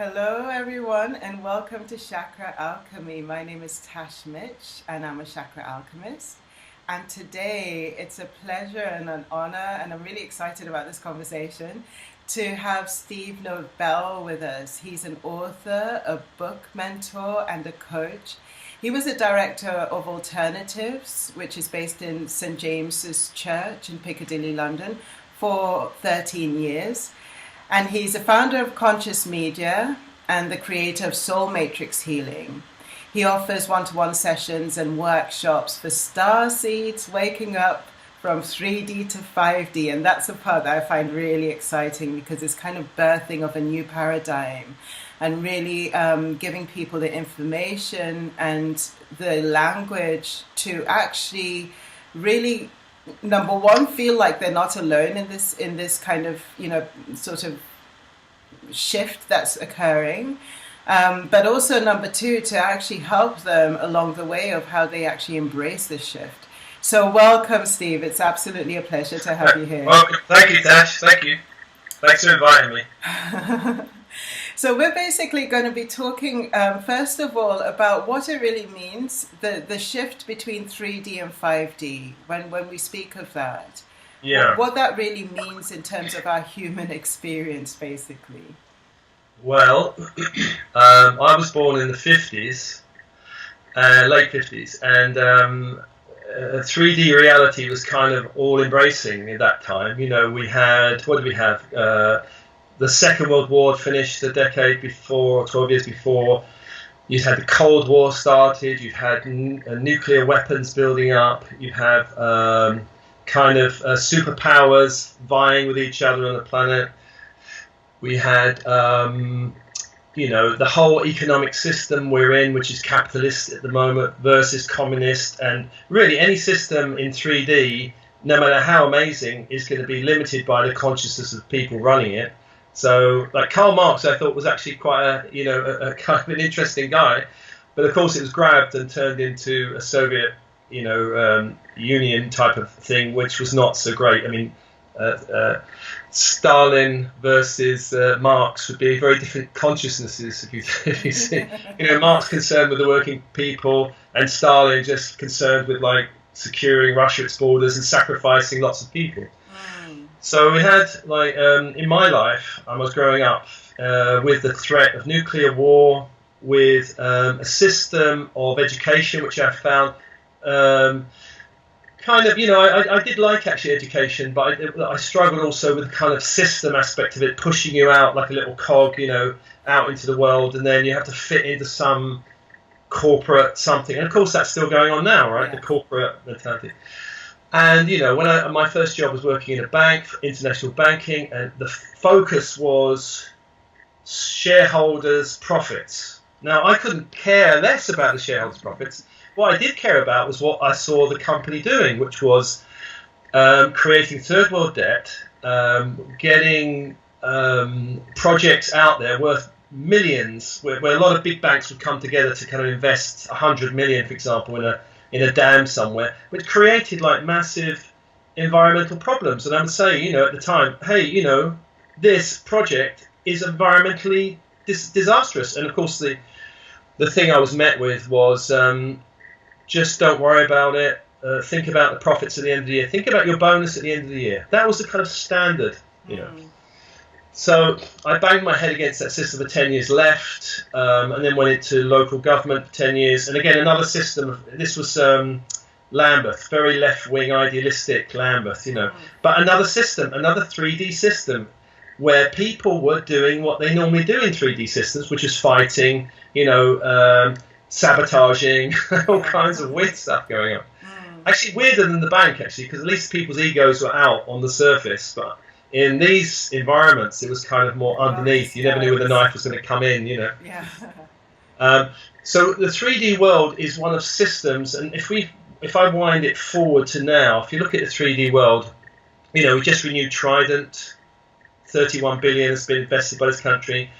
Hello, everyone, and welcome to Chakra Alchemy. My name is Tash Mitch, and I'm a chakra alchemist. And today, it's a pleasure and an honor, and I'm really excited about this conversation, to have Steve Nobel with us. He's an author, a book mentor, and a coach. He was a director of Alternatives, which is based in St. James's Church in Piccadilly, London, for 13 years. And he's a founder of Conscious Media and the creator of Soul Matrix Healing. He offers one-to-one sessions and workshops for star seeds, waking up from 3D to 5D. And that's the part that I find really exciting because it's kind of birthing of a new paradigm and really giving people the information and the language to actually really, number one, feel like they're not alone in this kind of, sort of shift that's occurring. But also, number two, to actually help them along the way of how they actually embrace this shift. So welcome, Steve. It's absolutely a pleasure to have you here. Welcome. Thank you, Tash. Thank you. Thanks for inviting me. So we're basically going to be talking, first of all, about what it really means, the shift between 3D and 5D, when we speak of that. Yeah. What that really means in terms of our human experience, basically. Well, I was born in the 50s, late 50s, and 3D reality was kind of all-embracing at that time. You know, we had, what did we have? The Second World War finished a decade before, 12 years before. You'd had the Cold War started. You've had nuclear weapons building up. You have superpowers vying with each other on the planet. We had, the whole economic system we're in, which is capitalist at the moment, versus communist. And really, any system in 3D, no matter how amazing, is going to be limited by the consciousness of people running it. So, like Karl Marx, I thought was actually quite a kind of an interesting guy, but of course it was grabbed and turned into a Soviet, Union type of thing, which was not so great. I mean, Stalin versus Marx would be very different consciousnesses if you see. Marx concerned with the working people, and Stalin just concerned with like securing Russia its borders and sacrificing lots of people. So we had, in my life, I was growing up with the threat of nuclear war, with a system of education, which I found I did like actually education, but I struggled also with the kind of system aspect of it, pushing you out like a little cog, out into the world, and then you have to fit into some corporate something. And of course, that's still going on now, right? Yeah. The corporate mentality. And, when my first job was working in a bank, international banking, and the focus was shareholders' profits. Now, I couldn't care less about the shareholders' profits. What I did care about was what I saw the company doing, which was creating third world debt, getting projects out there worth millions, where a lot of big banks would come together to kind of invest 100 million, for example, in a dam somewhere, which created like massive environmental problems. And I would say, at the time, hey, this project is environmentally disastrous. And of course, the thing I was met with was just don't worry about it. Think about the profits at the end of the year. Think about your bonus at the end of the year. That was the kind of standard, So I banged my head against that system for 10 years, left, and then went into local government for 10 years. And again, another system. This was Lambeth, very left-wing, idealistic Lambeth, But another system, another 3D system, where people were doing what they normally do in 3D systems, which is fighting, sabotaging, all kinds of weird stuff going on. Actually, weirder than the bank, actually, because at least people's egos were out on the surface, but in these environments, it was kind of more underneath. You never knew where the knife was going to come in, Yeah. So the 3D world is one of systems, and if I wind it forward to now, if you look at the 3D world, we just renewed Trident. 31 billion has been invested by this country.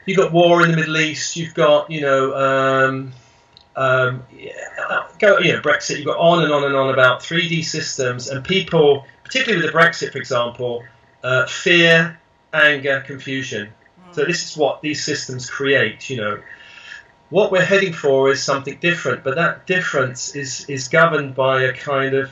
You've got war in the Middle East. You've got, Brexit. You've got on and on and on about 3D systems, and people, particularly with the Brexit, for example. Fear, anger, confusion. So this is what these systems create, What we're heading for is something different, but that difference is governed by a kind of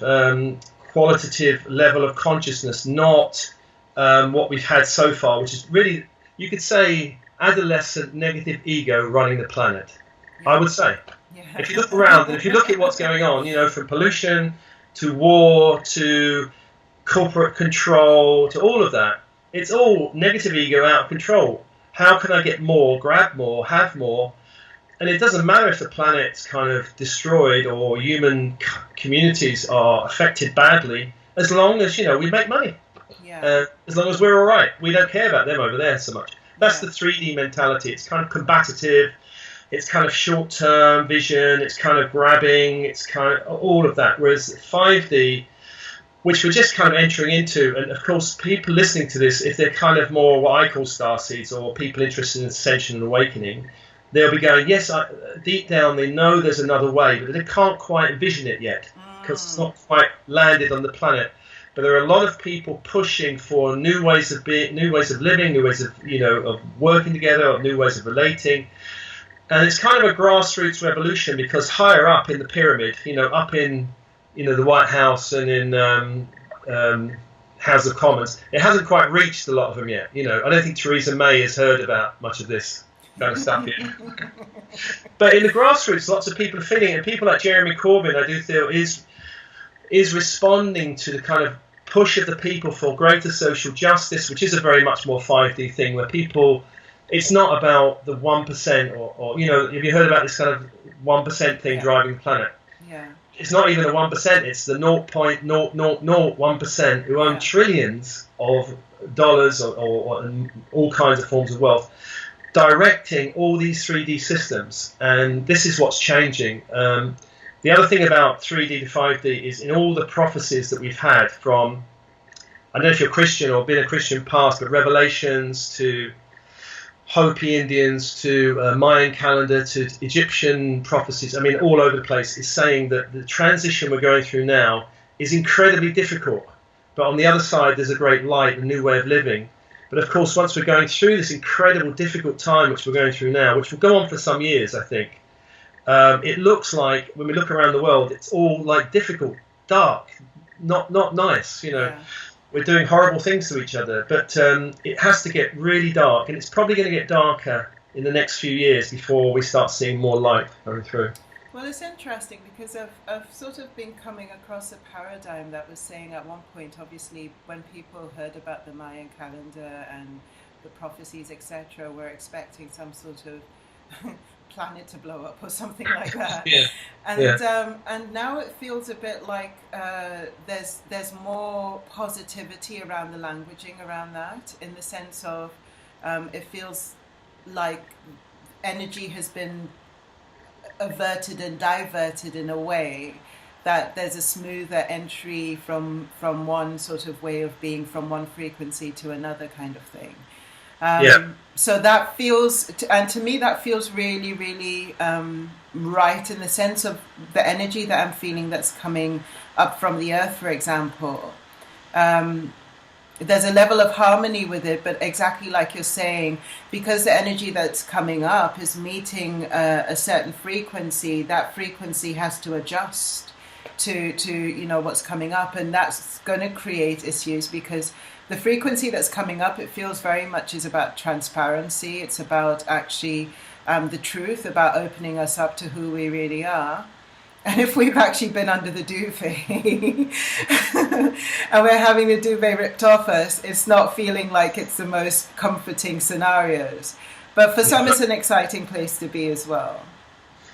qualitative level of consciousness, not what we've had so far, which is really, you could say, adolescent negative ego running the planet. Yeah. I would say. Yeah. If you look around and if you look at what's going on, from pollution to war to corporate control to all of that, it's all negative ego out of control. How can I get more, grab more, have more? And it doesn't matter if the planet's kind of destroyed or human communities are affected badly, as long as, we make money. Yeah. As long as we're all right. We don't care about them over there so much. That's the 3D mentality. It's kind of combative. It's kind of short-term vision. It's kind of grabbing. It's kind of all of that. Whereas 5D, which we're just kind of entering into, and of course people listening to this, if they're kind of more what I call starseeds or people interested in ascension and awakening, they'll be going, yes, deep down they know there's another way, but they can't quite envision it yet because it's not quite landed on the planet. But there are a lot of people pushing for new ways of being, new ways of living, new ways of of working together, or new ways of relating. And it's kind of a grassroots revolution because higher up in the pyramid, up in the White House and in House of Commons, it hasn't quite reached a lot of them yet. I don't think Theresa May has heard about much of this kind of stuff yet. But in the grassroots, lots of people are feeling it, and people like Jeremy Corbyn, I do feel, is responding to the kind of push of the people for greater social justice, which is a very much more 5D thing, where people, it's not about the 1% or have you heard about this kind of 1% thing driving the planet? Yeah. It's not even the 1%, it's the 0.0001% who own trillions of dollars or all kinds of forms of wealth, directing all these 3D systems. And this is what's changing. The other thing about 3D to 5D is in all the prophecies that we've had from, I don't know if you're Christian or been a Christian past, but Revelations to Hopi Indians to Mayan calendar to Egyptian prophecies, all over the place, is saying that the transition we're going through now is incredibly difficult. But on the other side, there's a great light, a new way of living. But of course, once we're going through this incredible, difficult time, which we're going through now, which will go on for some years, I think, it looks like, when we look around the world, it's all like difficult, dark, not nice. We're doing horrible things to each other, but it has to get really dark, and it's probably going to get darker in the next few years before we start seeing more light going through. Well, it's interesting because I've sort of been coming across a paradigm that was saying at one point, obviously, when people heard about the Mayan calendar and the prophecies, etc., we're expecting some sort of planet to blow up or something like that. And now it feels a bit like there's more positivity around the languaging around that, in the sense of it feels like energy has been averted and diverted in a way that there's a smoother entry from one sort of way of being, from one frequency to another kind of thing. So that feels, and to me that feels really, really right, in the sense of the energy that I'm feeling that's coming up from the earth, for example. There's a level of harmony with it, but exactly like you're saying, because the energy that's coming up is meeting a certain frequency, that frequency has to adjust to what's coming up, and that's going to create issues, because the frequency that's coming up, it feels very much is about transparency. It's about actually the truth, about opening us up to who we really are. And if we've actually been under the duvet and we're having the duvet ripped off us, it's not feeling like it's the most comforting scenarios. But for some, it's an exciting place to be as well.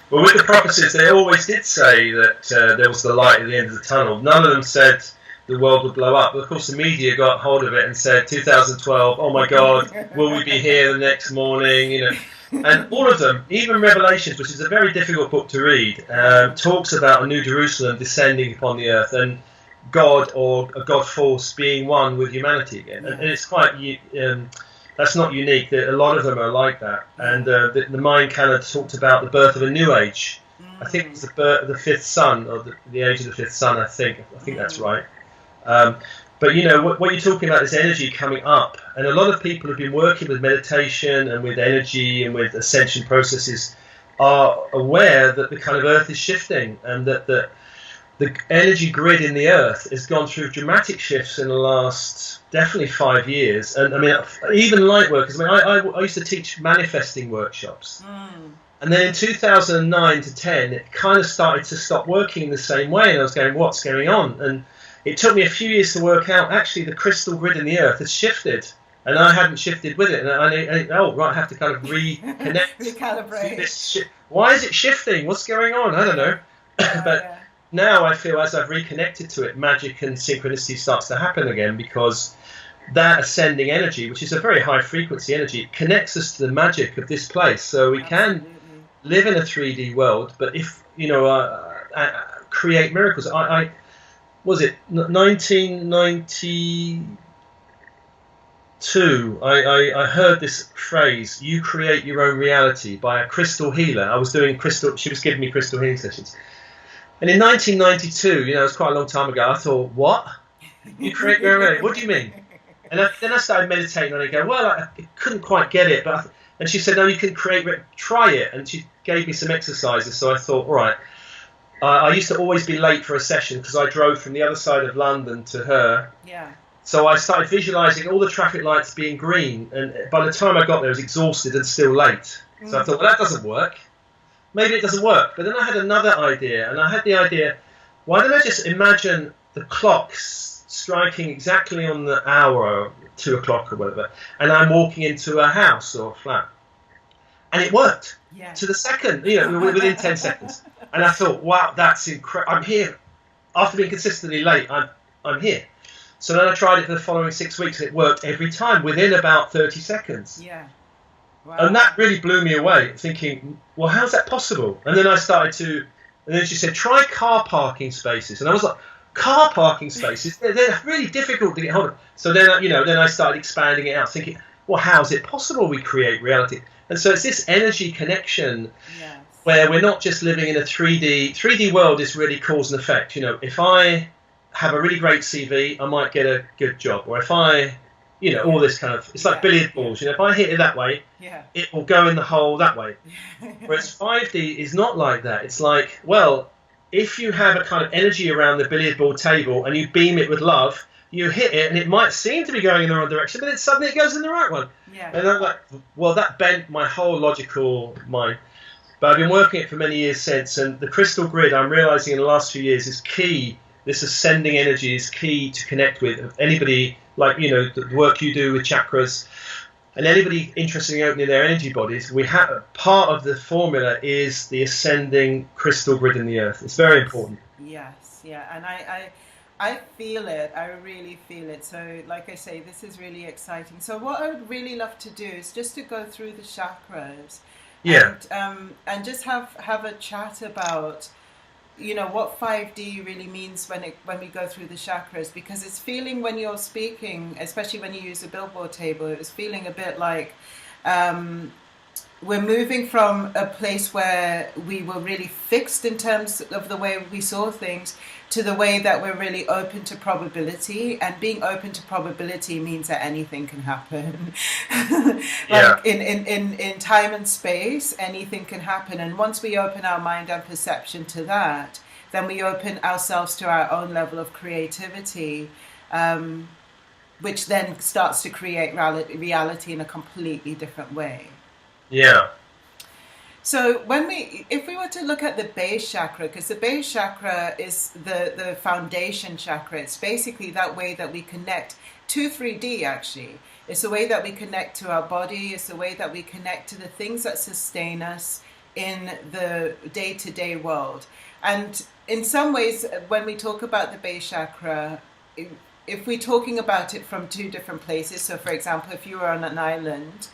Well, with the prophecies, they always did say that there was the light at the end of the tunnel. None of them said the world would blow up. But of course, the media got hold of it and said 2012, oh my God, will we be here the next morning? And all of them, even Revelations, which is a very difficult book to read, talks about a new Jerusalem descending upon the earth and God, or a God force, being one with humanity again. And it's quite, that's not unique. A lot of them are like that. And the Mayan calendar talked about the birth of a new age. I think it was the fifth sun, or the age of the fifth sun, I think that's right. But what you're talking about is energy coming up, and a lot of people who've been working with meditation and with energy and with ascension processes are aware that the kind of Earth is shifting, and that the energy grid in the Earth has gone through dramatic shifts in the last definitely 5 years. And I mean, even light workers. I mean, I used to teach manifesting workshops, and then in 2009 to 10, it kind of started to stop working the same way, and I was going, "What's going on?" And it took me a few years to work out, actually, the crystal grid in the Earth has shifted, and I hadn't shifted with it. And I have to kind of reconnect. Recalibrate. Why is it shifting? What's going on? I don't know. But now I feel, as I've reconnected to it, magic and synchronicity starts to happen again, because that ascending energy, which is a very high frequency energy, connects us to the magic of this place. So we can live in a 3D world, but if, create miracles. Was it 1992? I heard this phrase, "You create your own reality," by a crystal healer. I was doing crystal. She was giving me crystal healing sessions, and in 1992, it was quite a long time ago. I thought, "What? You create your own reality? What do you mean?" And then I started meditating on it. And go, "Well, I couldn't quite get it," and she said, "No, you can try it." And she gave me some exercises. So I thought, all right. I used to always be late for a session because I drove from the other side of London to her. Yeah. So I started visualizing all the traffic lights being green, and by the time I got there, I was exhausted and still late. So I thought, well, that doesn't work. Maybe it doesn't work. But then I had another idea, and I had the idea, why don't I just imagine the clocks striking exactly on the hour, 2 o'clock or whatever, and I'm walking into a house or a flat. And it worked to the second, within 10 seconds. And I thought, wow, that's incredible. I'm here. After being consistently late, I'm here. So then I tried it for the following 6 weeks, and it worked every time within about 30 seconds. Yeah. Wow. And that really blew me away, thinking, well, how's that possible? And then and then she said, try car parking spaces. And I was like, car parking spaces? They're really difficult to get hold of. So then, then I started expanding it out, thinking, well, how's it possible we create reality? And so it's this energy connection where we're not just living in a 3D world is really cause and effect. If I have a really great CV, I might get a good job. Or if I, all this kind of, it's like billiard balls. If I hit it that way, it will go in the hole that way. Whereas 5D is not like that. It's like, well, if you have a kind of energy around the billiard ball table and you beam it with love, you hit it and it might seem to be going in the wrong direction, but then suddenly it goes in the right one. And I'm like, well, that bent my whole logical mind. But I've been working it for many years since, and the crystal grid, I'm realizing in the last few years, is key. This ascending energy is key to connect with. Anybody, like, the work you do with chakras, and anybody interested in opening their energy bodies, we have part of the formula is the ascending crystal grid in the Earth. It's very important. Yes, and I feel it. I really feel it. So, like I say, this is really exciting. So what I would really love to do is just to go through the chakras, and just have a chat about, what 5D really means when we go through the chakras, because it's feeling, when you're speaking, especially when you use a billboard table, it's feeling a bit like we're moving from a place where we were really fixed in terms of the way we saw things to the way that we're really open to probability. And being open to probability means that anything can happen. In time and space, anything can happen. And once we open our mind and perception to that, then we open ourselves to our own level of creativity, which then starts to create reality in a completely different way. Yeah. So if we were to look at the base chakra, because the base chakra is the foundation chakra, it's basically that way that we connect to 3D, actually. It's the way that we connect to our body. It's the way that we connect to the things that sustain us in the day-to-day world. And in some ways, when we talk about the base chakra, if we're talking about it from two different places, so for example, if you were on an island,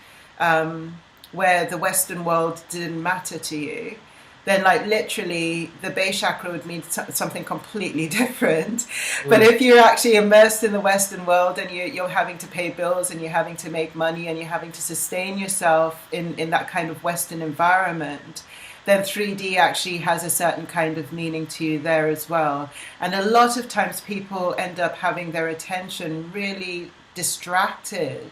where the Western world didn't matter to you, then literally the base chakra would mean something completely different. But if you're actually immersed in the Western world and you're having to pay bills and you're having to make money and you're having to sustain yourself in that kind of Western environment, then 3D actually has a certain kind of meaning to you there as well. And a lot of times people end up having their attention really distracted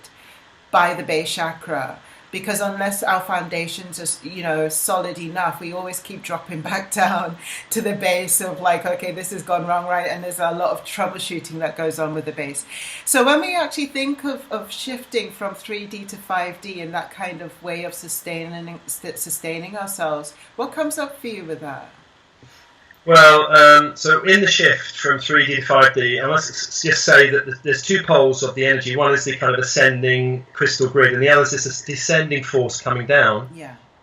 by the base chakra, because unless our foundations are, solid enough, we always keep dropping back down to the base of like, okay, this has gone wrong, right? And there's a lot of troubleshooting that goes on with the base. So when we actually think of shifting from 3D to 5D in that kind of way of sustaining ourselves, what comes up for you with that? Well, so in the shift from 3D to 5D, I must just say that there's two poles of the energy. One is the kind of ascending crystal grid, and the other is this descending force coming down,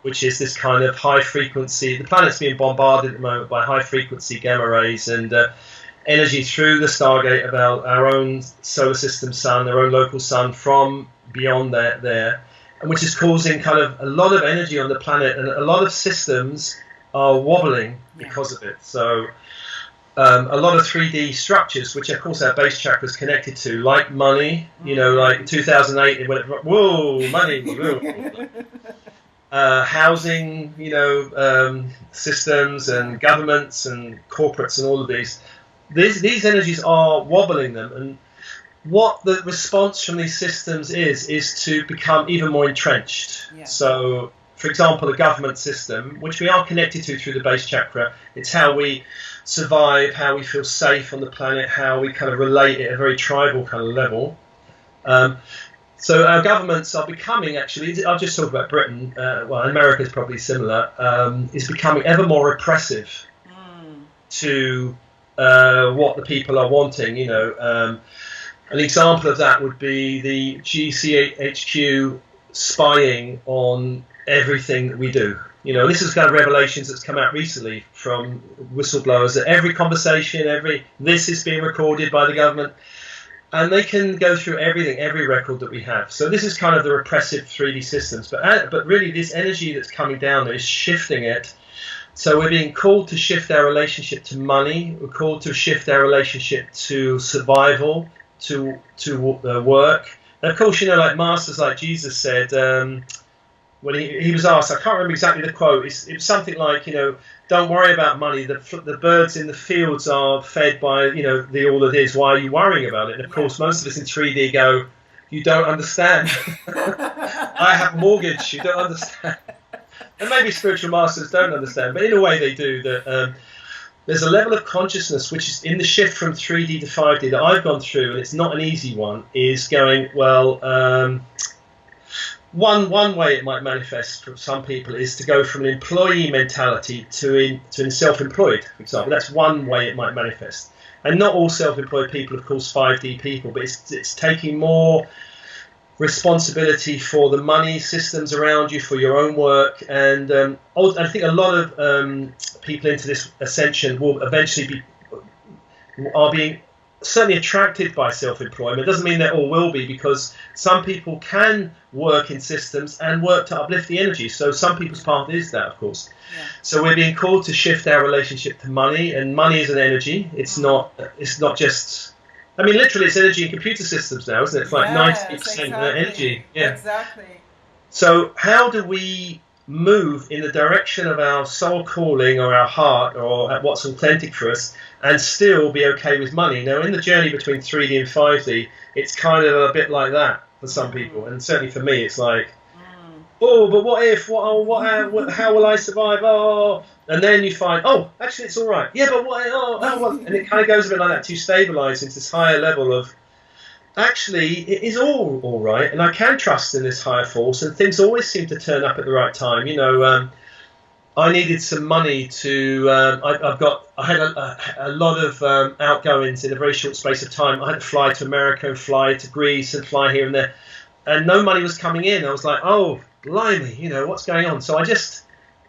which is this kind of high frequency. The planet's being bombarded at the moment by high frequency gamma rays and energy through the stargate of our own solar system sun, our own local sun, from beyond there, and which is causing kind of a lot of energy on the planet, and a lot of systems are wobbling because of it. So a lot of 3D structures, which of course our base chakra is connected to, like money, like in 2008 it went, whoa, money, whoa. Housing, systems and governments and corporates and all of these energies are wobbling them. And what the response from these systems is to become even more entrenched. So, for example, a government system, which we are connected to through the base chakra, it's how we survive, how we feel safe on the planet, how we kind of relate at a very tribal kind of level. So our governments are becoming, actually, I'll just talk about Britain, America is probably similar, is becoming ever more repressive to what the people are wanting. An example of that would be the GCHQ spying on everything that we do. This is kind of revelations that's come out recently from whistleblowers, that every conversation, this is being recorded by the government, and they can go through everything, every record that we have. So this is kind of the repressive 3D systems, but really this energy that's coming down there is shifting it. So we're being called to shift our relationship to money, we're called to shift our relationship to survival, to work. And of course, like masters like Jesus said, when he was asked, I can't remember exactly the quote, it was something like, don't worry about money, the birds in the fields are fed by, the all it is, why are you worrying about it? And of course, most of us in 3D go, you don't understand. I have a mortgage, you don't understand. And maybe spiritual masters don't understand, but in a way they do. That there's a level of consciousness which is in the shift from 3D to 5D that I've gone through, and it's not an easy one, is going, One way it might manifest for some people is to go from an employee mentality to self-employed, for example. That's one way it might manifest. And not all self-employed people, of course, 5D people, but it's taking more responsibility for the money systems around you, for your own work. And I think a lot of people into this ascension will eventually are being certainly attracted by self-employment. It doesn't mean they all will be, because some people can work in systems and work to uplift the energy. So some people's path is that, of course. So we're being called to shift our relationship to money, and money is an energy. It's not just, literally it's energy in computer systems now, isn't it? It's like 90% energy. Exactly. So how do we move in the direction of our soul calling or our heart or at what's authentic for us, and still be okay with money? Now, in the journey between 3D and 5D, it's kind of a bit like that for some people, and certainly for me, it's like, oh, but what if? How will I survive? Oh, and then you find, oh, actually, it's all right. Yeah, but what? Oh, and it kind of goes a bit like that to stabilize into this higher level of, actually, it is all right, and I can trust in this higher force, and things always seem to turn up at the right time. I needed some money to. I had a lot of outgoings in a very short space of time. I had to fly to America, and fly to Greece, and fly here and there, and no money was coming in. I was like, oh, blimey, what's going on? So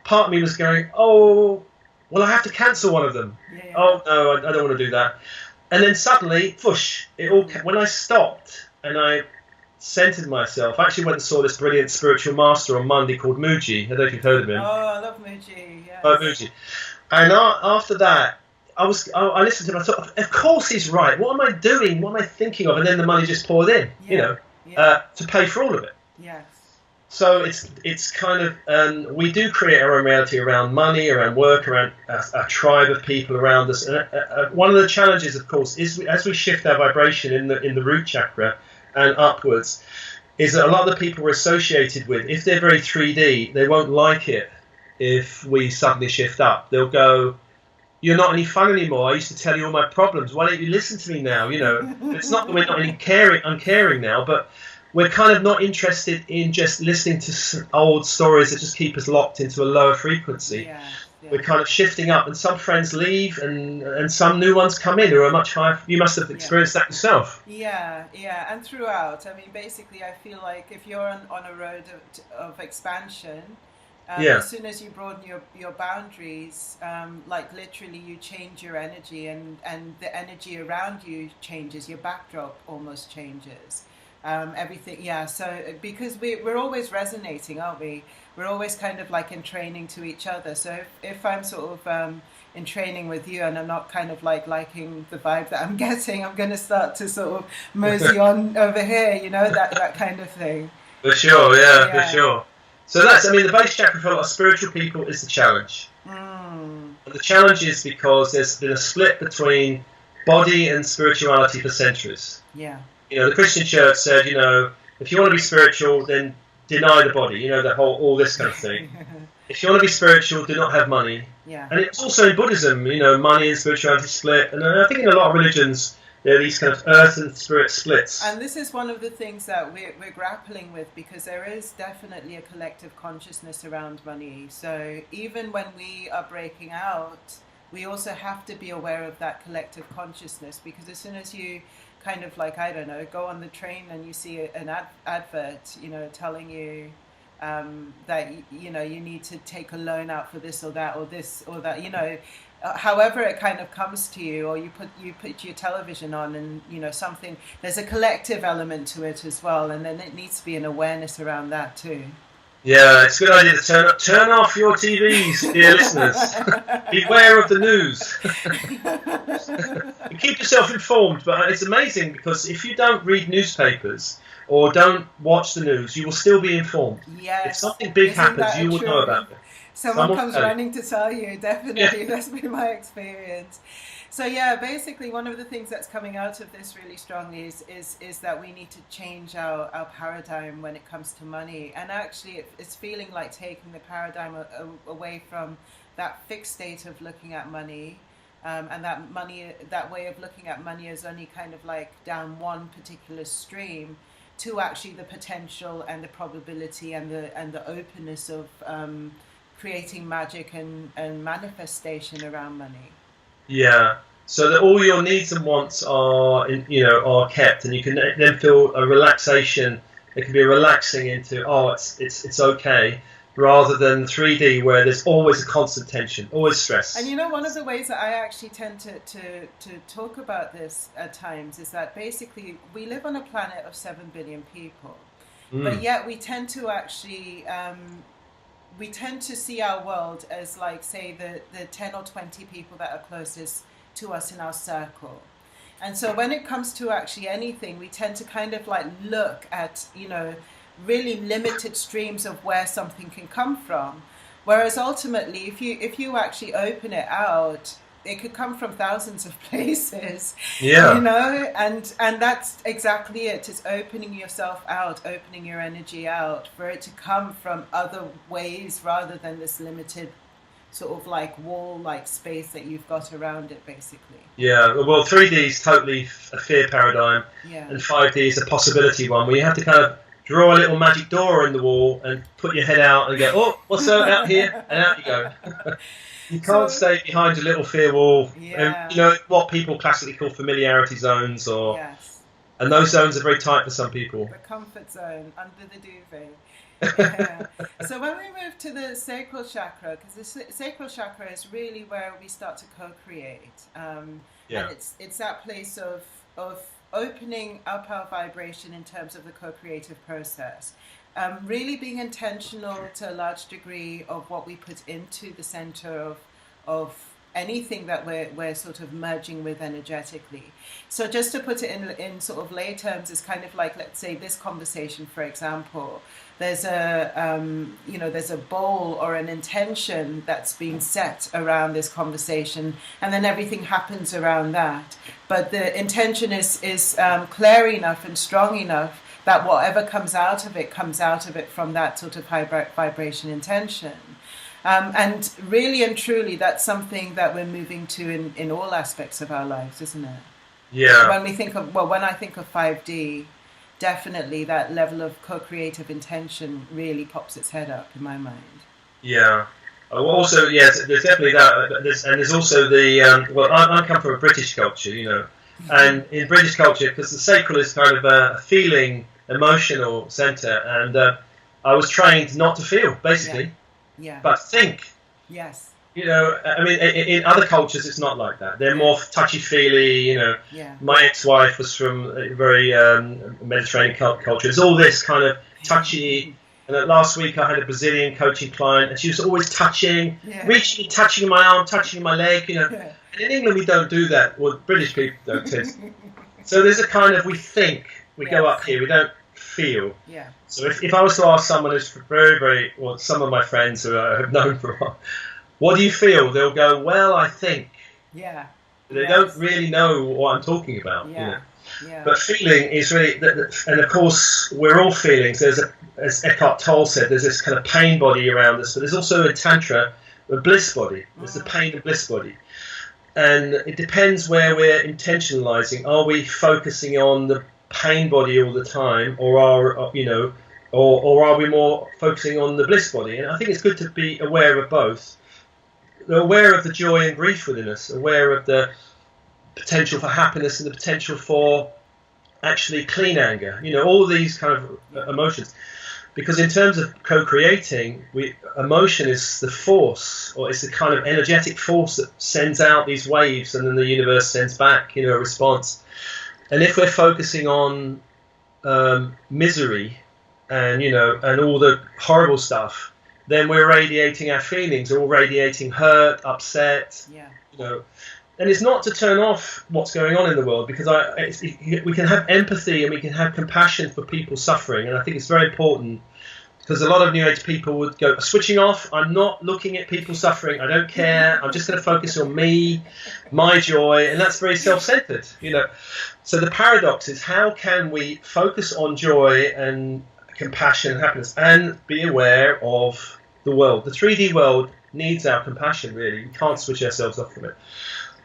part of me was going, oh, well, I have to cancel one of them. Oh no, I don't want to do that. And then suddenly, whoosh! When I stopped and I centered myself, I actually went and saw this brilliant spiritual master on Monday called Muji. I don't know if you've heard of him. Oh, I love Muji. Yes. Oh, Muji. And after that, I listened to him. I thought, of course he's right. What am I doing? What am I thinking of? And then the money just poured in, to pay for all of it. Yes. So it's kind of we do create our own reality around money, around work, around a tribe of people around us. And one of the challenges, of course, is as we shift our vibration in the root chakra and upwards, is that a lot of the people we're associated with, if they're very 3D, they won't like it if we suddenly shift up. They'll go, "You're not any fun anymore. I used to tell you all my problems. Why don't you listen to me now?" It's not that we're not uncaring now, but we're kind of not interested in just listening to old stories that just keep us locked into a lower frequency. Yeah. We're kind of shifting up, and some friends leave, and some new ones come in who are much higher. You must have experienced that yourself. Yeah, and throughout. I mean, basically, I feel like if you're on a road of expansion, as soon as you broaden your boundaries, like literally you change your energy, and the energy around you changes, your backdrop almost changes. Everything, so because we're always resonating, aren't we? We're always kind of like in training to each other. So if I'm sort of in training with you and I'm not kind of like liking the vibe that I'm getting, I'm going to start to sort of mosey on over here, that kind of thing. For sure, yeah, for sure. So the base chakra for a lot of spiritual people is the challenge. And the challenge is because there's been a split between body and spirituality for centuries. Yeah. The Christian church said, if you want to be spiritual, then deny the body, all this kind of thing. If you want to be spiritual, do not have money. Yeah. And it's also in Buddhism, money and spirituality split. And I think in a lot of religions, there are these kind of earth and spirit splits. And this is one of the things that we're grappling with, because there is definitely a collective consciousness around money. So even when we are breaking out, we also have to be aware of that collective consciousness, because as soon as you kind of like, I don't know, go on the train and you see an advert, telling you that, you need to take a loan out for this or that, or this or that, however it kind of comes to you, or you put your television on and, something, there's a collective element to it as well. And then it needs to be an awareness around that too. Yeah, it's a good idea to turn off your TVs, dear listeners. Beware of the news. Keep yourself informed, but it's amazing because if you don't read newspapers or don't watch the news, you will still be informed. Yes. If something big happens, you will know about it. Someone comes running to tell you, definitely. That's been my experience. So basically one of the things that's coming out of this really strongly is that we need to change our paradigm when it comes to money. And actually it's feeling like taking the paradigm away from that fixed state of looking at money, and that way of looking at money as only kind of like down one particular stream, to actually the potential and the probability and the openness of creating magic and manifestation around money. Yeah. So that all your needs and wants are kept, and you can then feel a relaxation. It can be relaxing into it's okay, rather than 3D where there's always a constant tension, always stress. And one of the ways that I actually tend to talk about this at times is that basically we live on a planet of 7 billion people, but yet we tend to actually see our world as like, say, the 10 or 20 people that are closest to us in our circle. And so when it comes to actually anything, we tend to kind of like look at, really limited streams of where something can come from. Whereas ultimately, if you actually open it out, it could come from thousands of places. Yeah. And that's exactly it. It's opening yourself out, opening your energy out for it to come from other ways rather than this limited sort of like wall-like space that you've got around it, basically. Yeah, well, 3D is totally a fear paradigm, and 5D is a possibility one, where you have to kind of draw a little magic door in the wall and put your head out and go, oh, what's out here? And out you go. You can't stay behind a little fear wall. Yeah. What people classically call familiarity zones, and those zones are very tight for some people. The comfort zone, under the duvet. Yeah. So when we move to the sacral chakra, because the sacral chakra is really where we start to co-create, and it's that place of opening up our vibration in terms of the co-creative process, really being intentional to a large degree of what we put into the center of anything that we're sort of merging with energetically. So just to put it in sort of lay terms, it's kind of like, let's say this conversation, for example, there's there's a bowl or an intention that's been set around this conversation, and then everything happens around that. But the intention is clear enough and strong enough that whatever comes out of it from that sort of high vibration intention. And really and truly, that's something that we're moving to in all aspects of our lives, isn't it? Yeah. When I think of 5D, definitely that level of co-creative intention really pops its head up in my mind. Yeah. Also, yes, there's definitely that. There's also the I come from a British culture, and in British culture, because the sacral is kind of a feeling, emotional center, and I was trained not to feel, basically. Yeah. But think. Yes. I mean, in other cultures, it's not like that. They're more touchy-feely, Yeah. My ex-wife was from a very Mediterranean culture. It's all this kind of touchy. And last week, I had a Brazilian coaching client, and she was always touching, reaching, touching my arm, touching my leg, And in England, we don't do that. Well, British people don't test. So there's a kind of, we think, we go up here, we don't feel. Yeah. So if I was to ask someone who's very, very, well, some of my friends who I have known for a while, what do you feel? They'll go, well, I think. Yeah. They don't really know what I'm talking about. Yeah. Yeah. But feeling is really, and of course, we're all feelings. As Eckhart Tolle said, there's this kind of pain body around us, but there's also a Tantra, a bliss body. There's the pain and bliss body. And it depends where we're intentionalizing. Are we focusing on the pain body all the time, or are we more focusing on the bliss body? And I think it's good to be aware of both. Aware of the joy and grief within us, aware of the potential for happiness and the potential for actually clean anger, all these kind of emotions. Because in terms of co-creating, emotion is the force, or it's the kind of energetic force that sends out these waves, and then the universe sends back, a response. And if we're focusing on misery and all the horrible stuff, then we're radiating our feelings, or we're radiating hurt, upset, And it's not to turn off what's going on in the world, because we can have empathy and we can have compassion for people suffering, and I think it's very important, because a lot of New Age people would go, switching off, I'm not looking at people suffering, I don't care, I'm just going to focus on me, my joy, and that's very self-centered, So the paradox is, how can we focus on joy and compassion and happiness and be aware of the world? The 3D world needs our compassion, really. We can't switch ourselves off from it.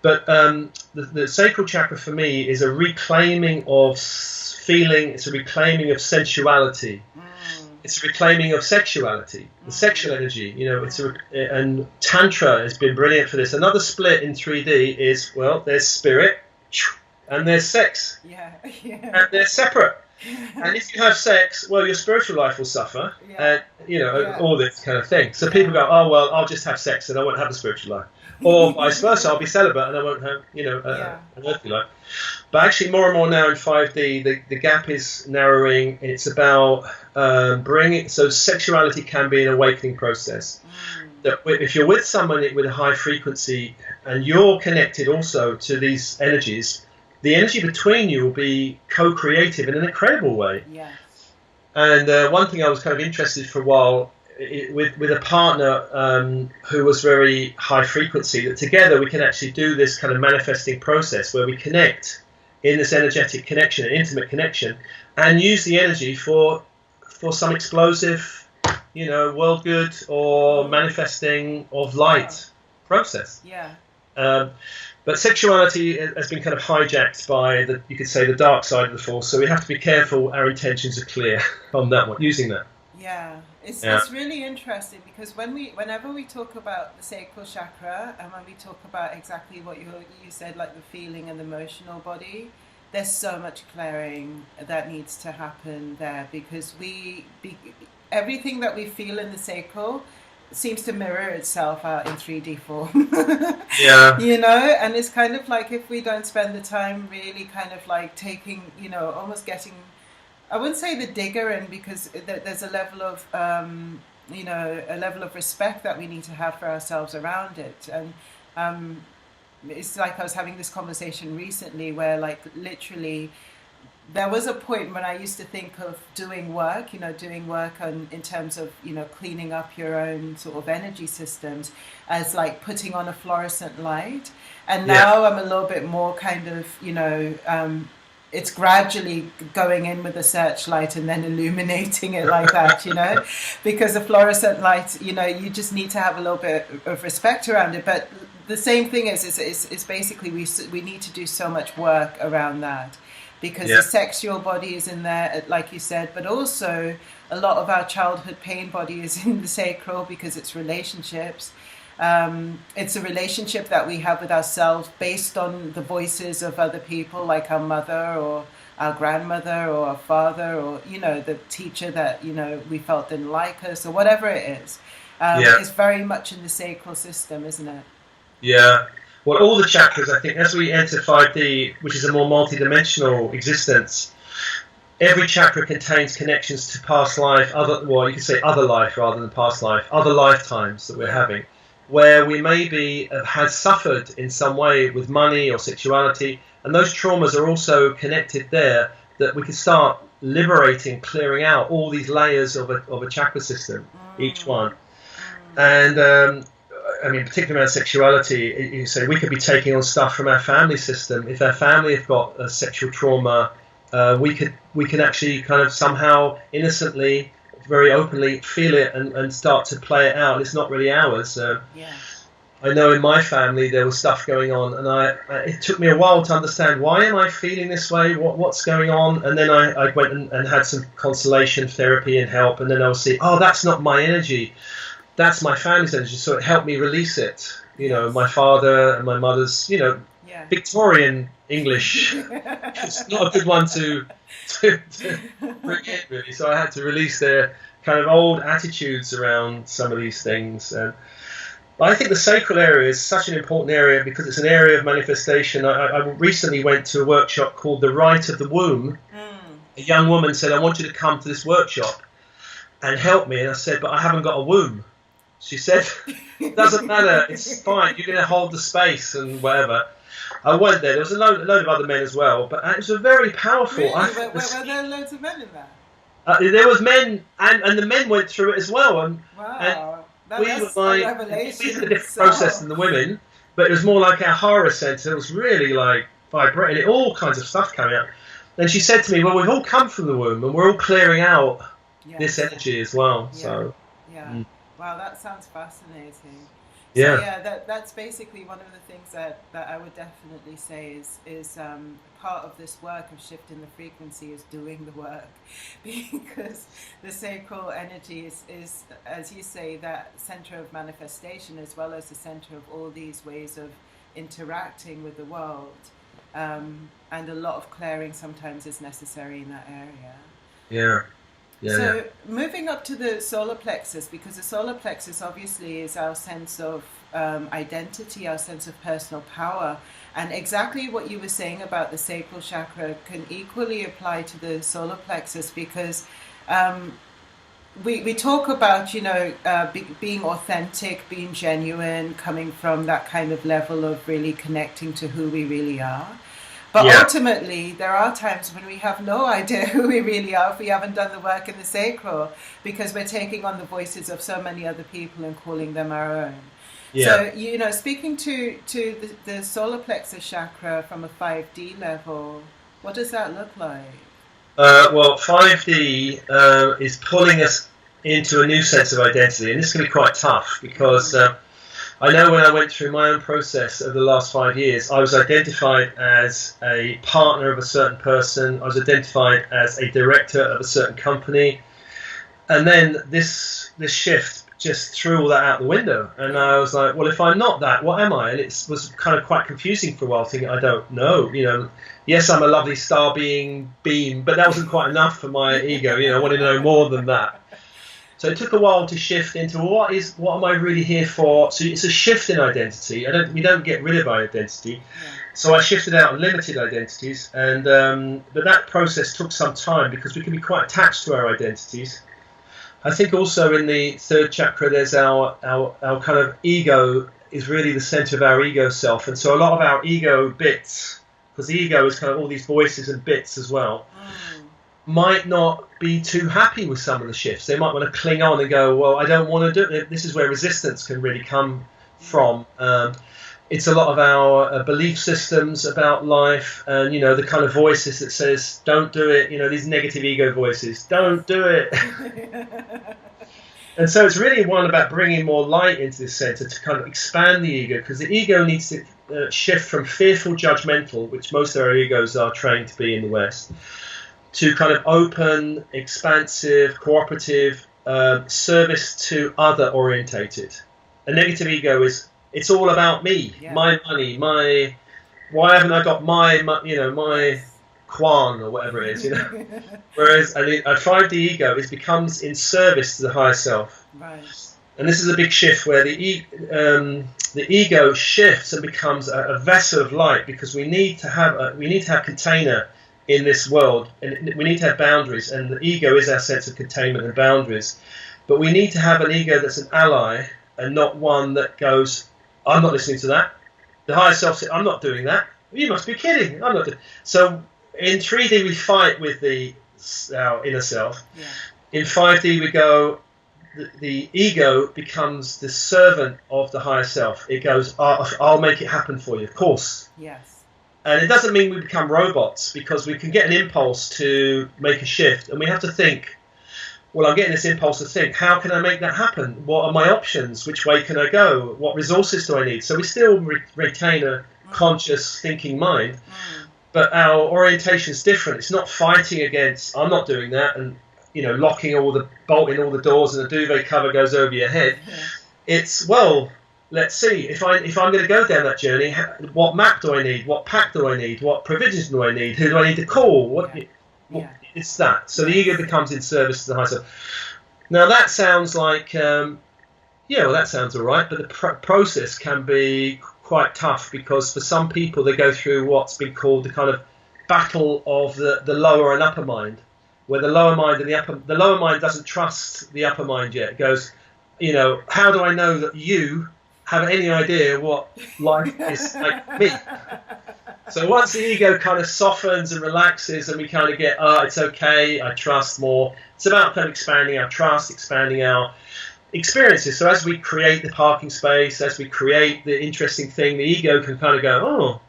But the sacral chakra for me is a reclaiming of feeling, it's a reclaiming of sensuality. It's a reclaiming of sexuality, the sexual energy, and Tantra has been brilliant for this. Another split in 3D is, there's spirit and there's sex. And they're separate. And if you have sex, your spiritual life will suffer, and all this kind of thing. So people go, I'll just have sex and I won't have a spiritual life, or vice versa, I'll be celibate and I won't have, an earthly life. But actually, more and more now in 5D, the gap is narrowing. It's about bringing, so sexuality can be an awakening process. That if you're with someone with a high frequency and you're connected also to these energies, the energy between you will be co-creative in an incredible way. Yeah. And one thing I was kind of interested for a while with a partner who was very high frequency, that together we can actually do this kind of manifesting process where we connect in this energetic connection, an intimate connection, and use the energy for some explosive, world good or manifesting of light process. Yeah. But sexuality has been kind of hijacked by you could say, the dark side of the force. So we have to be careful our intentions are clear on that one, using that. Yeah, it's really interesting, because whenever we talk about the sacral chakra, and when we talk about exactly what you said, like the feeling and the emotional body, there's so much clearing that needs to happen there, because everything that we feel in the sacral seems to mirror itself out in 3D form. And it's kind of like, if we don't spend the time really kind of like taking, almost getting, I wouldn't say the digger in, because there's a level of a level of respect that we need to have for ourselves around it, and it's like I was having this conversation recently where, like, literally there was a point when I used to think of doing work, doing work in terms of, cleaning up your own sort of energy systems as like putting on a fluorescent light. And now I'm a little bit more kind of, it's gradually going in with a searchlight and then illuminating it like that, because a fluorescent light, you just need to have a little bit of respect around it. But the same thing is basically we need to do so much work around that. Because the sexual body is in there, like you said, but also a lot of our childhood pain body is in the sacral because it's relationships. It's a relationship that we have with ourselves based on the voices of other people, like our mother or our grandmother or our father or, the teacher that, we felt didn't like us or whatever it is. It's very much in the sacral system, isn't it? Yeah. Well, all the chakras, I think, as we enter 5D, which is a more multidimensional existence, every chakra contains connections to past life, you could say other life rather than past life, other lifetimes that we're having, where we maybe have suffered in some way with money or sexuality, and those traumas are also connected there, that we can start liberating, clearing out all these layers of a chakra system, each one. And particularly around sexuality, you say we could be taking on stuff from our family system. If our family have got a sexual trauma, we can actually kind of somehow innocently, very openly feel it and start to play it out. It's not really ours. I know in my family there was stuff going on, and it took me a while to understand, why am I feeling this way? What's going on? And then I went and had some consolation therapy and help, and then I would see, oh, that's not my energy. That's my family's energy, so it helped me release it. My father and my mother's, Victorian English. It's not a good one to bring in, really. So I had to release their kind of old attitudes around some of these things. I think the sacral area is such an important area because it's an area of manifestation. I recently went to a workshop called The Rite of the Womb. A young woman said, I want you to come to this workshop and help me. And I said, but I haven't got a womb. She said, it doesn't matter, it's fine, you're going to hold the space and whatever. I went there, there was a load of other men as well, but it was a very powerful... Really? Were there loads of men in there? There was men, and the men went through it as well. Wow, and we were like, we had a different process than the women, but it was more like our Hara center. It was really like vibrating, all kinds of stuff coming out. And she said to me, well, we've all come from the womb, and we're all clearing out this energy as well. So. Wow, that sounds fascinating. Yeah. So, that's basically one of the things that I would definitely say is part of this work of shifting the frequency is doing the work, because the sacral energy is, as you say, that center of manifestation as well as the center of all these ways of interacting with the world, and a lot of clearing sometimes is necessary in that area. So moving up to the solar plexus, because the solar plexus obviously is our sense of identity, our sense of personal power, and exactly what you were saying about the sacral chakra can equally apply to the solar plexus, because we talk about being authentic, being genuine, coming from that kind of level of really connecting to who we really are. But ultimately, there are times when we have no idea who we really are if we haven't done the work in the sacral, because we're taking on the voices of so many other people and calling them our own. So, speaking to the solar plexus chakra from a 5D level, what does that look like? Well, 5D is pulling us into a new sense of identity, and this can be quite tough because... I know when I went through my own process over the last 5 years, I was identified as a partner of a certain person. I was identified as a director of a certain company. And then this shift just threw all that out the window. And I was like, well, if I'm not that, what am I? And it was kind of quite confusing for a while, thinking, I don't know. Yes, I'm a lovely star being beam, but that wasn't quite enough for my ego. I wanted to know more than that. So it took a while to shift into what am I really here for? So it's a shift in identity. We don't get rid of our identity. So I shifted out limited identities, and but that process took some time because we can be quite attached to our identities. I think also in the third chakra there's our kind of ego is really the center of our ego self. And so a lot of our ego bits, because the ego is kind of all these voices and bits as well, might not be too happy with some of the shifts. They might want to cling on and go, well, I don't want to do it. This is where resistance can really come from. It's a lot of our belief systems about life, and the kind of voices that says, don't do it, these negative ego voices, don't do it. And so it's really one about bringing more light into this center to kind of expand the ego, because the ego needs to shift from fearful, judgmental, which most of our egos are trained to be in the West, to kind of open, expansive, cooperative, service to other orientated. A negative ego is, it's all about me, my money, why haven't I got my Kwan or whatever it is, Whereas a 5D ego becomes in service to the higher self. Right. And this is a big shift where the ego shifts and becomes a vessel of light, because we need to have container in this world, and we need to have boundaries, and the ego is our sense of containment and boundaries. But we need to have an ego that's an ally and not one that goes, I'm not listening to that. The higher self says, I'm not doing that. You must be kidding. I'm not doing. So in 3D we fight with our inner self. Yeah. In 5D we go, the ego becomes the servant of the higher self. It goes, I'll make it happen for you, of course. Yes. And it doesn't mean we become robots, because we can get an impulse to make a shift, and we have to think, well, I'm getting this impulse to think, how can I make that happen? What are my options? Which way can I go? What resources do I need? So we still retain a conscious thinking mind, but our orientation is different. It's not fighting against, I'm not doing that, and bolting all the doors and the duvet cover goes over your head. Yeah. It's, well, let's see, if I'm going to go down that journey, what map do I need? What pack do I need? What provisions do I need? Who do I need to call? It's that. So the ego becomes in service to the higher self. Now that sounds like, that sounds all right, but the process can be quite tough, because for some people they go through what's been called the kind of battle of the lower and upper mind, where the lower mind and the lower mind doesn't trust the upper mind yet. It goes, how do I know that you have any idea what life is like me? So once the ego kind of softens and relaxes, and we kind of get, it's okay, I trust more. It's about kind of expanding our trust, expanding our experiences. So as we create the parking space, as we create the interesting thing, the ego can kind of go,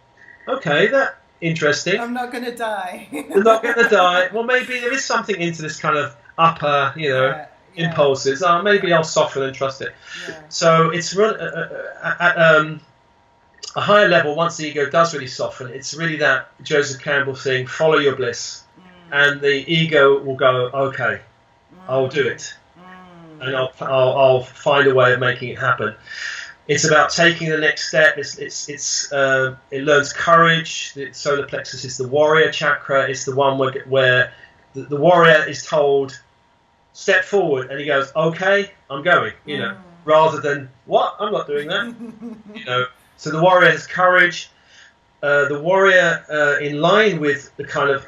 okay, that's interesting. I'm not going to die. I'm not going to die. Well, maybe there is something into this kind of upper, impulses. Maybe I'll soften and trust it. Yeah. So it's at a higher level, once the ego does really soften, it's really that Joseph Campbell thing, follow your bliss. And the ego will go, okay, I'll do it. And I'll find a way of making it happen. It's about taking the next step. It learns courage. The solar plexus is the warrior chakra. It's the one where the warrior is told, step forward, and he goes, okay, I'm going, rather than, what? I'm not doing that. So the warrior has courage. The warrior, in line with the kind of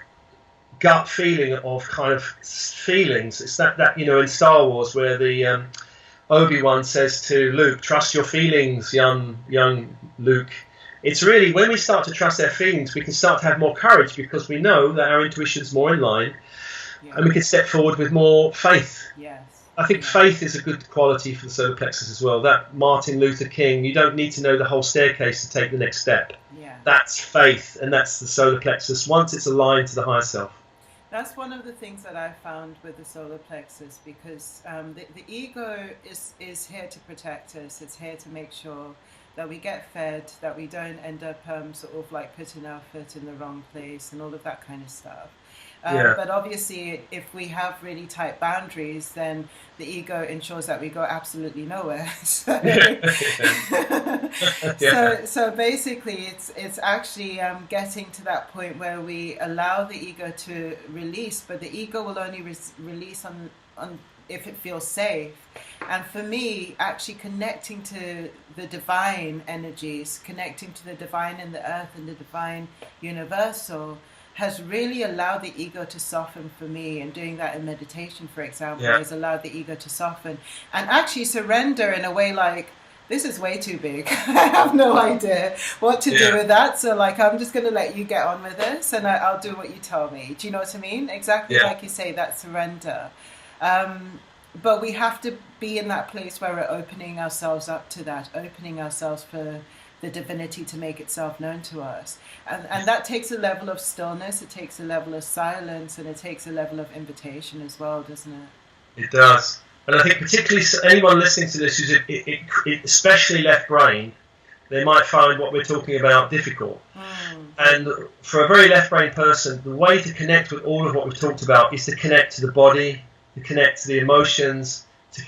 gut feeling of kind of feelings, it's that in Star Wars where the Obi-Wan says to Luke, trust your feelings, young Luke. It's really when we start to trust our feelings, we can start to have more courage, because we know that our intuition's more in line, and we can step forward with more faith. Yes. I think faith is a good quality for the solar plexus as well. That Martin Luther King, you don't need to know the whole staircase to take the next step. Yeah. That's faith, and that's the solar plexus once it's aligned to the higher self. That's one of the things that I found with the solar plexus, because the ego is here to protect us. It's here to make sure that we get fed, that we don't end up sort of like putting our foot in the wrong place and all of that kind of stuff. But obviously, if we have really tight boundaries, then the ego ensures that we go absolutely nowhere. So basically, it's actually getting to that point where we allow the ego to release, but the ego will only release on if it feels safe. And for me, actually connecting to the divine energies, connecting to the divine in the earth and the divine universal, has really allowed the ego to soften for me. And doing that in meditation, for example, has allowed the ego to soften and actually surrender in a way like this is way too big. I have no idea what to do with that. So like, I'm just going to let you get on with this, and I'll do what you tell me. Do you know what I mean? Exactly like you say, that surrender. But we have to be in that place where we're opening ourselves up to that, opening ourselves for the divinity to make itself known to us. And that takes a level of stillness, it takes a level of silence, and it takes a level of invitation as well, doesn't it? It does. And I think particularly anyone listening to this who's especially left-brained, they might find what we're talking about difficult. And for a very left-brained person, the way to connect with all of what we've talked about is to connect to the body, to connect to the emotions,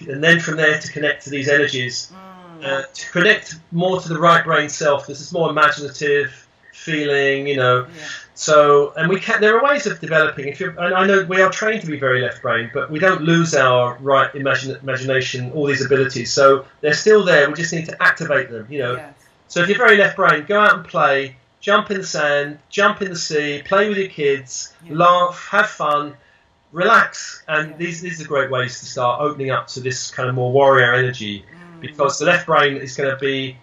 and then from there to connect to these energies, to connect more to the right brain self. This is more imaginative feeling, you know. So, and there are ways of developing. And I know we are trained to be very left-brained, but we don't lose our right imagination, all these abilities. So they're still there. We just need to activate them, you know. Yes. So if you're very left-brained, go out and play, jump in the sand, jump in the sea, play with your kids, laugh, have fun, relax. And these are great ways to start opening up to this kind of more warrior energy, because the left brain is going to be,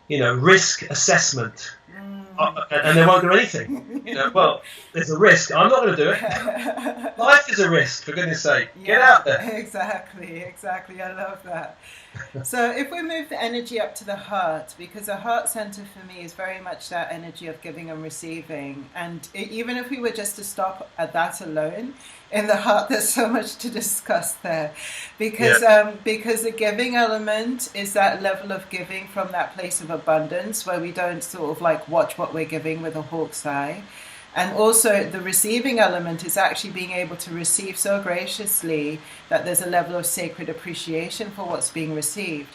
you know, risk assessment. And they won't do anything. You know, well, there's a risk. I'm not going to do it. Life is a risk, for goodness sake. Get out there. Exactly. I love that. So if we move the energy up to the heart, because the heart center for me is very much that energy of giving and receiving. And even if we were just to stop at that alone, in the heart, there's so much to discuss there, because the giving element is that level of giving from that place of abundance where we don't sort of like watch what we're giving with a hawk's eye. And also the receiving element is actually being able to receive so graciously that there's a level of sacred appreciation for what's being received.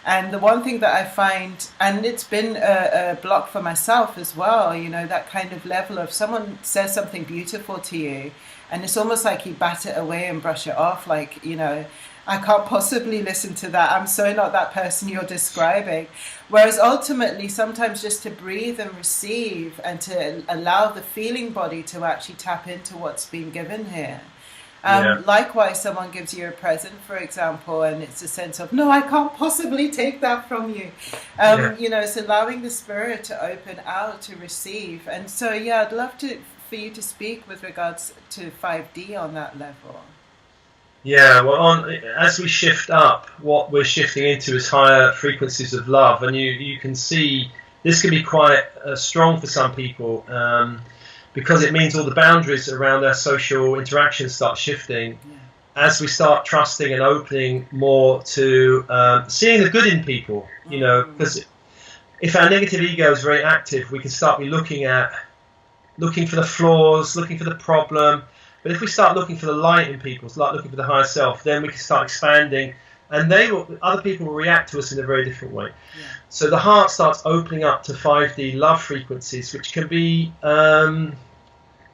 And the one thing that I find, and it's been a block for myself as well, you know, that kind of level of someone says something beautiful to you, and it's almost like you bat it away and brush it off, like, you know, I can't possibly listen to that. I'm so not that person you're describing. Whereas ultimately, sometimes just to breathe and receive and to allow the feeling body to actually tap into what's been given here. Likewise, someone gives you a present, for example, and it's a sense of, no, I can't possibly take that from you. You know, it's allowing the spirit to open out, to receive. And so, I'd love for you to speak with regards to 5D on that level. Yeah, well, as we shift up, what we're shifting into is higher frequencies of love. And you can see this can be quite strong for some people, because it means all the boundaries around our social interactions start shifting as we start trusting and opening more to seeing the good in people, you know, because if our negative ego is very active, we can start looking for the flaws, looking for the problem. But if we start looking for the light in people, start looking for the higher self, then we can start expanding, and other people will react to us in a very different way. So the heart starts opening up to 5D love frequencies, which can be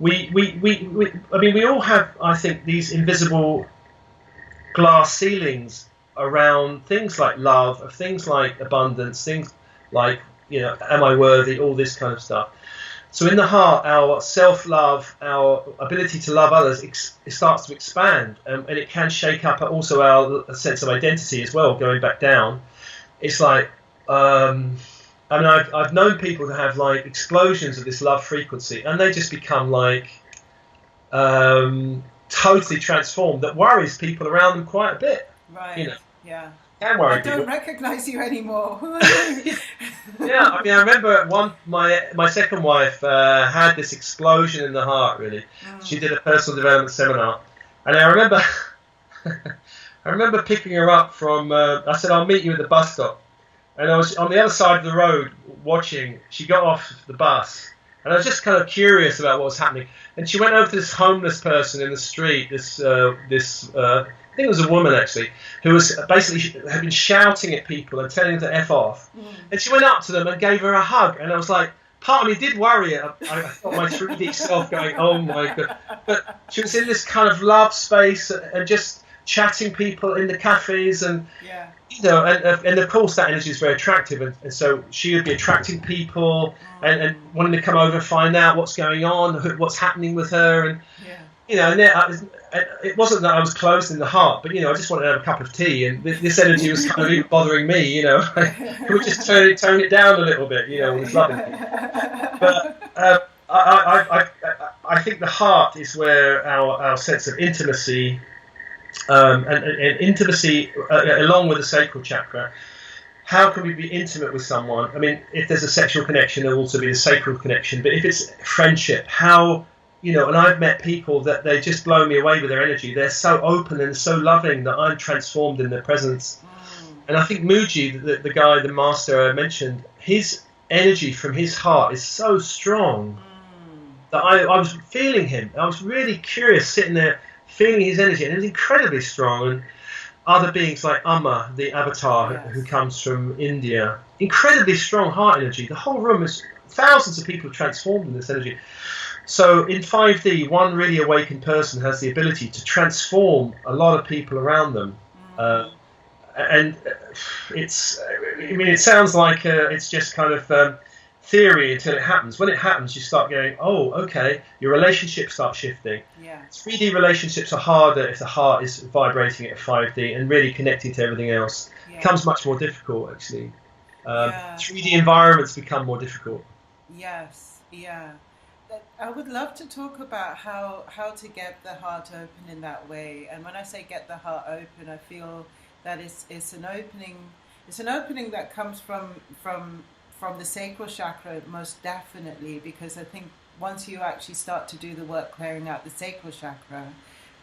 we all have, I think, these invisible glass ceilings around things like love, things like abundance, things like, you know, am I worthy, all this kind of stuff. So in the heart, our self-love, our ability to love others, it starts to expand, and it can shake up also our sense of identity as well, going back down. It's like, I've known people to have like explosions of this love frequency, and they just become like totally transformed. That worries people around them quite a bit. Right. You know? Yeah. I don't recognize you anymore. I remember my second wife had this explosion in the heart, really. She did a personal development seminar, and I remember picking her up from, I said, I'll meet you at the bus stop. And I was on the other side of the road watching. She got off the bus, and I was just kind of curious about what was happening. And she went over to this homeless person in the street, I think it was a woman actually, who was basically had been shouting at people and telling them to F off. And she went up to them and gave her a hug. And I was like, part of me did worry. I thought my 3D self going, oh my God. But she was in this kind of love space and just chatting people in the cafes and, you know, and of course that energy is very attractive. And so she would be attracting people and wanting to come over and find out what's going on, what's happening with her. And, you know, and it wasn't that I was closed in the heart, but, you know, I just wanted to have a cup of tea, and this energy was kind of even bothering me, you know. Can we just tone it down a little bit, you know, with loving people. But I think the heart is where our sense of intimacy, and intimacy along with the sacral chakra. How can we be intimate with someone? I mean, if there's a sexual connection, there'll also be a sacral connection. But if it's friendship, how, you know, and I've met people that they just blow me away with their energy. They're so open and so loving that I'm transformed in their presence. And I think Muji, the guy, the master I mentioned, his energy from his heart is so strong that I was feeling him. I was really curious, sitting there, feeling his energy, and it was incredibly strong. And other beings like Amma, the avatar, who comes from India, incredibly strong heart energy. The whole room is thousands of people transformed in this energy. So in 5D, one really awakened person has the ability to transform a lot of people around them. And it's, I mean, it sounds like it's just kind of theory until it happens. When it happens, you start going, oh, okay, your relationships start shifting. 3D relationships are harder if the heart is vibrating at 5D and really connecting to everything else. It becomes much more difficult, actually. 3D environments become more difficult. Yes, yeah. I would love to talk about how to get the heart open in that way. And when I say get the heart open, I feel that it's an opening. It's an opening that comes from the sacral chakra, most definitely, because I think once you actually start to do the work clearing out the sacral chakra,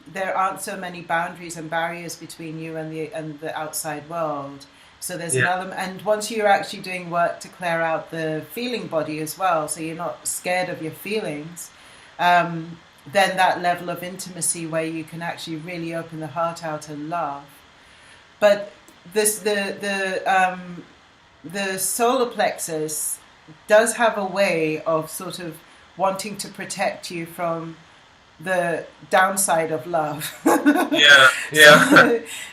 there aren't so many boundaries and barriers between you and the outside world. So there's an element, and once you're actually doing work to clear out the feeling body as well, so you're not scared of your feelings, then that level of intimacy where you can actually really open the heart out and love. But this the solar plexus does have a way of sort of wanting to protect you from the downside of love.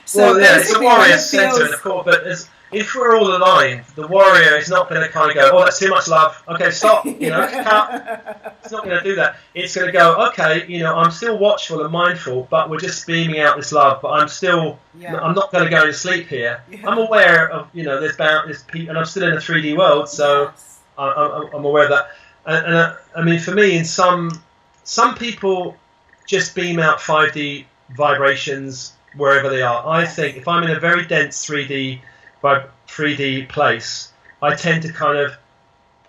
So it's a warrior center, of course, but if we're all aligned, the warrior is not going to kind of go, oh, that's too much love, okay, stop, you know, cut. It's not going to do that. It's going to go, okay, you know, I'm still watchful and mindful, but we're just beaming out this love, but I'm still, I'm not going to go to sleep here. I'm aware of, you know, there's people, and I'm still in a 3D world, so I'm aware of that. And I mean, for me, in some people just beam out 5D vibrations wherever they are. I think if I'm in a very dense 3D place, I tend to kind of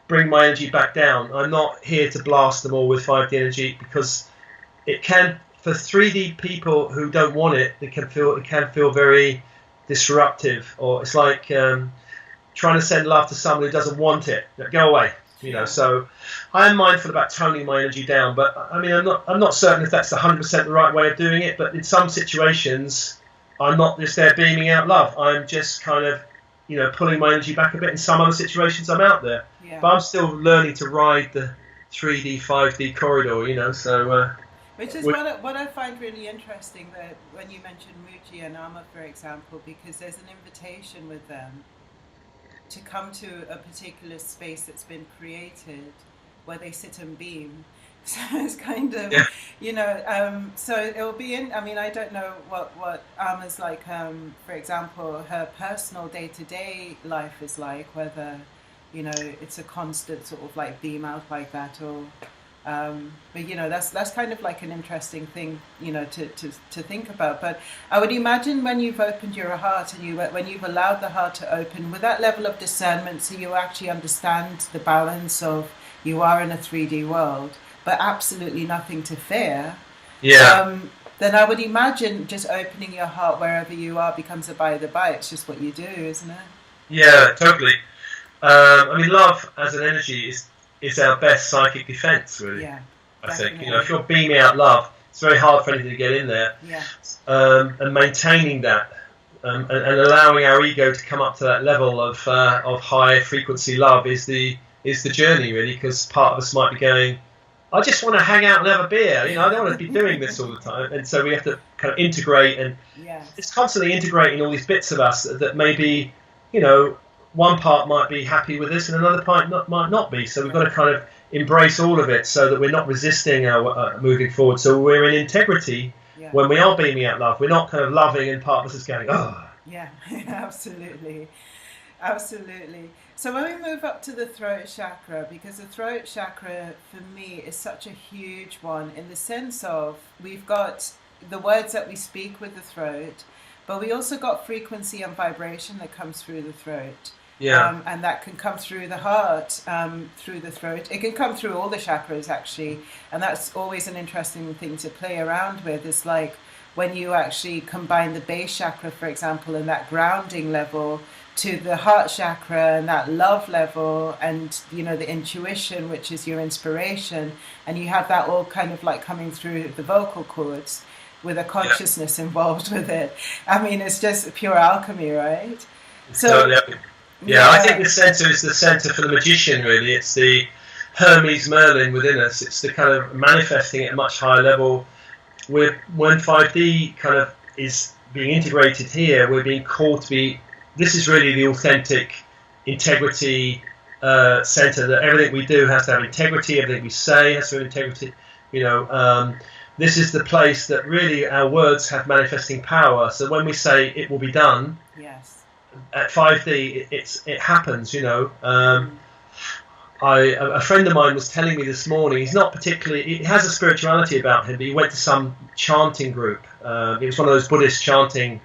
bring my energy back down. I'm not here to blast them all with 5D energy, because it can, for 3D people who don't want it, it can feel very disruptive, or it's like trying to send love to someone who doesn't want it. Go away. You know, so I am mindful about toning my energy down, but I mean, I'm not certain if that's 100% the right way of doing it. But in some situations, I'm not just there beaming out love. I'm just kind of, you know, pulling my energy back a bit. In some other situations, I'm out there, but I'm still learning to ride the 3D, 5D corridor. You know, so which is what I find really interesting, that when you mentioned Muji and Amma, for example, because there's an invitation with them to come to a particular space that's been created where they sit and beam. So it's kind of, you know, so it'll be in, I mean, I don't know what Alma's like, for example, her personal day-to-day life is like, whether, you know, it's a constant sort of like beam out like that, or, but, you know, that's kind of like an interesting thing, you know, to think about. But I would imagine when you've opened your heart and when you've allowed the heart to open with that level of discernment, so you actually understand the balance of you are in a 3D world, but absolutely nothing to fear. Then I would imagine just opening your heart wherever you are becomes a by the by. It's just what you do, isn't it? Yeah, totally. I mean, love as an energy is our best psychic defense, really. I think, you know, if you're beaming out love, it's very hard for anything to get in there. And maintaining that, and allowing our ego to come up to that level of high frequency love is the journey, really, because part of us might be going, I just want to hang out and have a beer, you know, I don't want to be doing this all the time. And so we have to kind of integrate, and it's constantly integrating all these bits of us that maybe, you know, one part might be happy with this and another part might not be. So we've got to kind of embrace all of it so that we're not resisting our moving forward. So we're in integrity when we are beaming out love. We're not kind of loving and part of us is going, oh. Yeah, absolutely. Absolutely. So when we move up to the throat chakra, because the throat chakra for me is such a huge one in the sense of we've got the words that we speak with the throat, but we also got frequency and vibration that comes through the throat. Yeah. And that can come through the heart, through the throat. It can come through all the chakras, actually. And that's always an interesting thing to play around with. It's like when you actually combine the base chakra, for example, and that grounding level to the heart chakra and that love level and, you know, the intuition, which is your inspiration. And you have that all kind of like coming through the vocal cords with a consciousness involved with it. I mean, it's just pure alchemy, right? So, yeah, I think the center is the center for the magician, really. It's the Hermes Merlin within us. It's the kind of manifesting at a much higher level. When 5D kind of is being integrated here, we're being called to be, this is really the authentic integrity center, that everything we do has to have integrity, everything we say has to have integrity. You know, this is the place that really our words have manifesting power. So when we say it will be done, yes. At 5D, it happens, you know. A friend of mine was telling me this morning, he's not particularly, he has a spirituality about him, but he went to some chanting group. It was one of those Buddhist chanting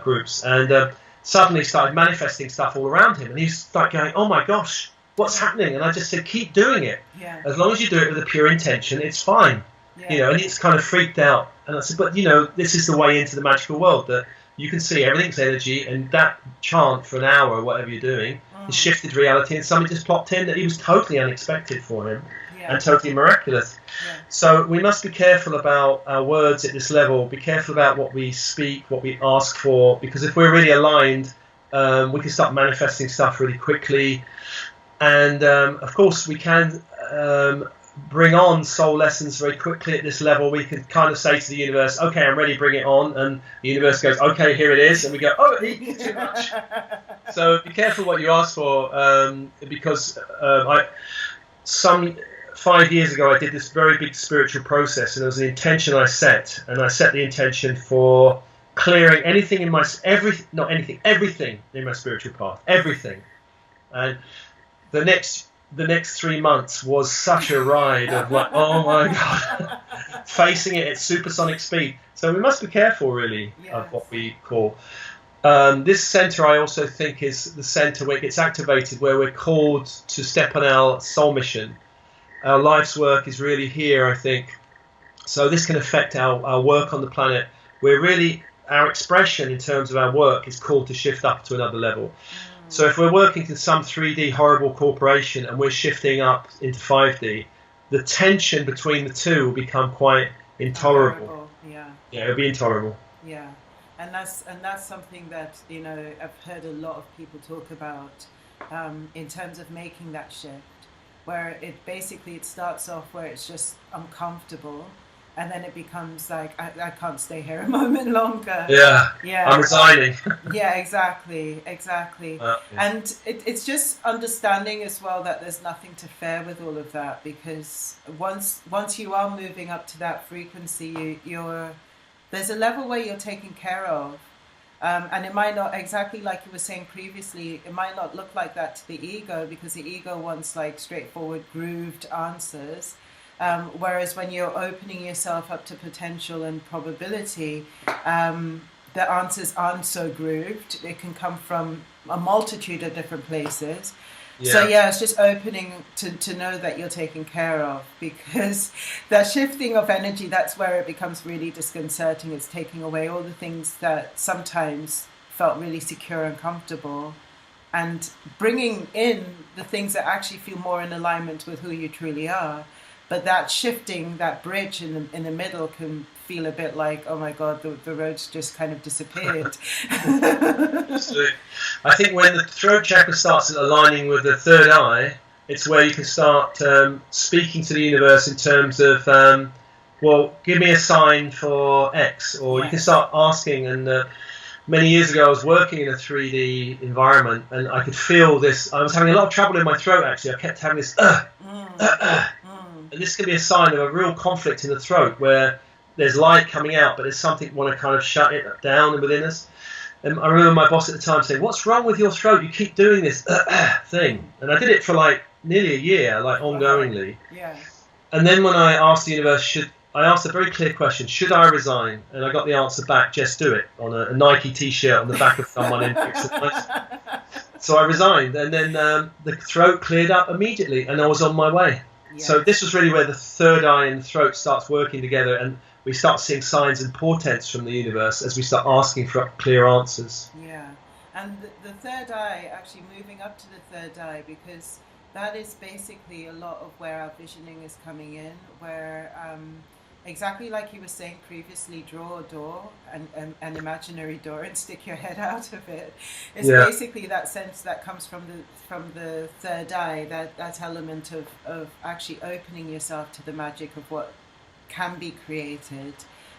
groups, and suddenly started manifesting stuff all around him. And he started going, oh my gosh, what's happening? And I just said, keep doing it. Yeah. As long as you do it with a pure intention, it's fine. Yeah. You know, and he's kind of freaked out. And I said, but you know, this is the way into the magical world, that you can see everything's energy, and that chant for an hour or whatever you're doing has shifted reality, and something just plopped in that he was totally unexpected for him and totally miraculous. Yeah. So we must be careful about our words at this level, be careful about what we speak, what we ask for, because if we're really aligned, we can start manifesting stuff really quickly. And of course we can bring on soul lessons very quickly at this level. We can kind of say to the universe, okay, I'm ready, bring it on, and the universe goes, okay, here it is, and we go, oh, it's too much. So be careful what you ask for, because some 5 years ago I did this very big spiritual process, and there was an intention I set, and I set the intention for clearing anything in my everything in my spiritual path, everything. And the next 3 months was such a ride of like, oh my God, facing it at supersonic speed. So we must be careful, really, of what we call. This center, I also think, is the center where it gets activated, where we're called to step on our soul mission. Our life's work is really here, I think. So this can affect our work on the planet. Our expression in terms of our work is called to shift up to another level. So if we're working in some 3D horrible corporation and we're shifting up into 5D, the tension between the two will become quite intolerable. Yeah, it'll be intolerable. Yeah, and that's something that, you know, I've heard a lot of people talk about in terms of making that shift, where it starts off where it's just uncomfortable. And then it becomes like, I can't stay here a moment longer. Yeah. I'm resigning. Yeah, exactly. And it's just understanding as well that there's nothing to fear with all of that, because once you are moving up to that frequency, there's a level where you're taken care of. And it might not, exactly like you were saying previously, it might not look like that to the ego, because the ego wants like straightforward, grooved answers. Whereas when you're opening yourself up to potential and probability, the answers aren't so grooved. It can come from a multitude of different places. Yeah. So it's just opening to know that you're taken care of, because that shifting of energy, that's where it becomes really disconcerting. It's taking away all the things that sometimes felt really secure and comfortable, and bringing in the things that actually feel more in alignment with who you truly are. But that shifting, that bridge in the middle can feel a bit like, oh my God, the road's just kind of disappeared. Absolutely. I think when the throat chakra starts aligning with the third eye, it's where you can start speaking to the universe in terms of, well, give me a sign for X, or you can start asking and many years ago, I was working in a 3D environment, and I could feel this. I was having a lot of trouble in my throat, actually. I kept having this, and this can be a sign of a real conflict in the throat, where there's light coming out, but there's something want to kind of shut it down within us. And I remember my boss at the time saying, "What's wrong with your throat? You keep doing this thing." And I did it for like nearly a year, like ongoingly. Yeah. And then when I asked the universe, I asked a very clear question: should I resign? And I got the answer back: just do it, on a Nike T-shirt on the back of someone in Pixel. So I resigned, and then the throat cleared up immediately, and I was on my way. Yes. So this was really where the third eye and the throat starts working together, and we start seeing signs and portents from the universe as we start asking for clear answers. Yeah, and the third eye, actually moving up to the third eye, because that is basically a lot of where our visioning is coming in, where exactly like you were saying previously, draw a door, an imaginary door, and stick your head out of it. It's basically that sense that comes from the third eye, that element of actually opening yourself to the magic of what can be created,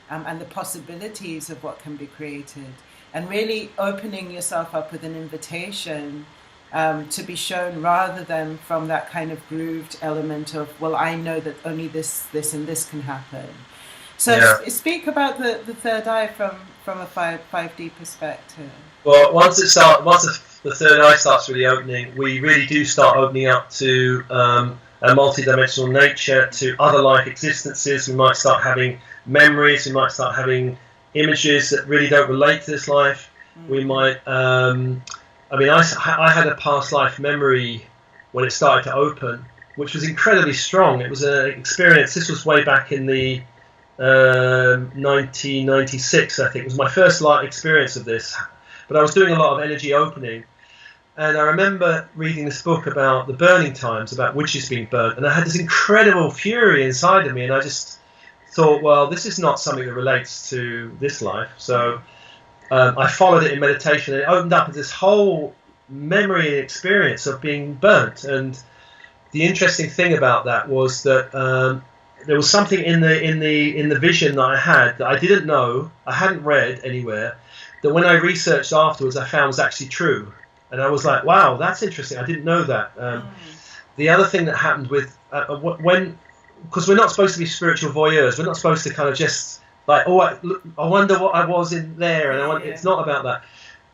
and the possibilities of what can be created, and really opening yourself up with an invitation to be shown, rather than from that kind of grooved element of, well, I know that only this, and this can happen. So speak about the third eye from a 5D perspective. Well, once the third eye starts really opening, we really do start opening up to a multi-dimensional nature, to other life existences. We might start having memories. We might start having images that really don't relate to this life. We might. I had a past life memory when it started to open, which was incredibly strong. It was an experience. This was way back in the 1996, I think. It was my first life experience of this. But I was doing a lot of energy opening. And I remember reading this book about the burning times, about witches being burnt. And I had this incredible fury inside of me. And I just thought, well, this is not something that relates to this life. So I followed it in meditation, and it opened up this whole memory and experience of being burnt. And the interesting thing about that was that there was something in the vision that I had that I didn't know, I hadn't read anywhere, that when I researched afterwards, I found was actually true. And I was like, wow, that's interesting. I didn't know that. The other thing that happened with because we're not supposed to be spiritual voyeurs, we're not supposed to kind of just like, I wonder what I was in there, and it's not about that.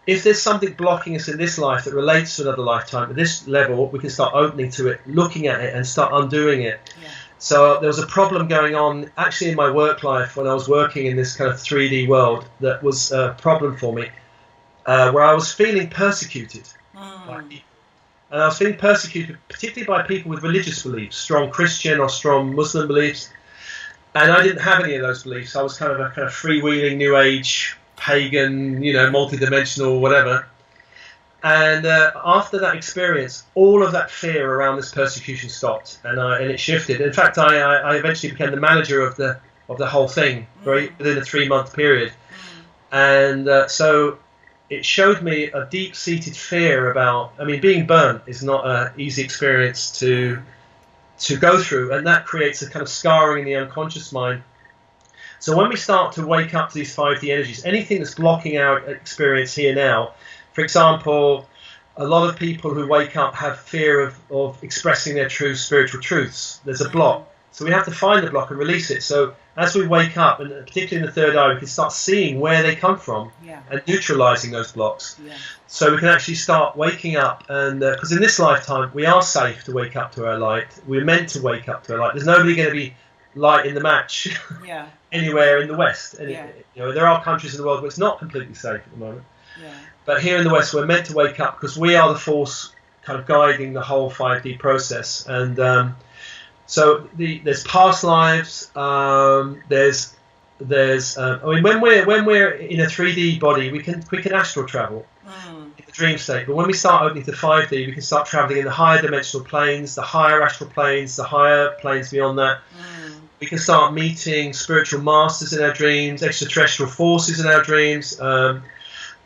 If there's something blocking us in this life that relates to another lifetime, at this level, we can start opening to it, looking at it, and start undoing it. Yeah. So there was a problem going on actually in my work life when I was working in this kind of 3D world that was a problem for me, where I was feeling persecuted by people. And I was feeling persecuted particularly by people with religious beliefs, strong Christian or strong Muslim beliefs. And I didn't have any of those beliefs. I was kind of a freewheeling, new age, pagan, multi-dimensional, whatever. And after that experience, all of that fear around this persecution stopped, and it shifted. In fact, I eventually became the manager of the whole thing within a 3-month period. And so it showed me a deep-seated fear about. Being burnt is not an easy experience to go through, and that creates a kind of scarring in the unconscious mind. So when we start to wake up to these 5D energies, anything that's blocking our experience here now, for example, a lot of people who wake up have fear of expressing their true spiritual truths. There's a block. So we have to find the block and release it. So as we wake up, and particularly in the third eye, we can start seeing where they come from and neutralizing those blocks. Yeah. So we can actually start waking up, and because in this lifetime we are safe to wake up to our light. We're meant to wake up to our light. There's nobody going to be light in the match anywhere in the West. There are countries in the world where it's not completely safe at the moment. Yeah. But here in the West, we're meant to wake up because we are the force kind of guiding the whole 5D process. And so there's past lives. When we're in a 3D body, we can astral travel in the dream state. But when we start opening to 5D, we can start traveling in the higher dimensional planes, the higher astral planes, the higher planes beyond that. We can start meeting spiritual masters in our dreams, extraterrestrial forces in our dreams.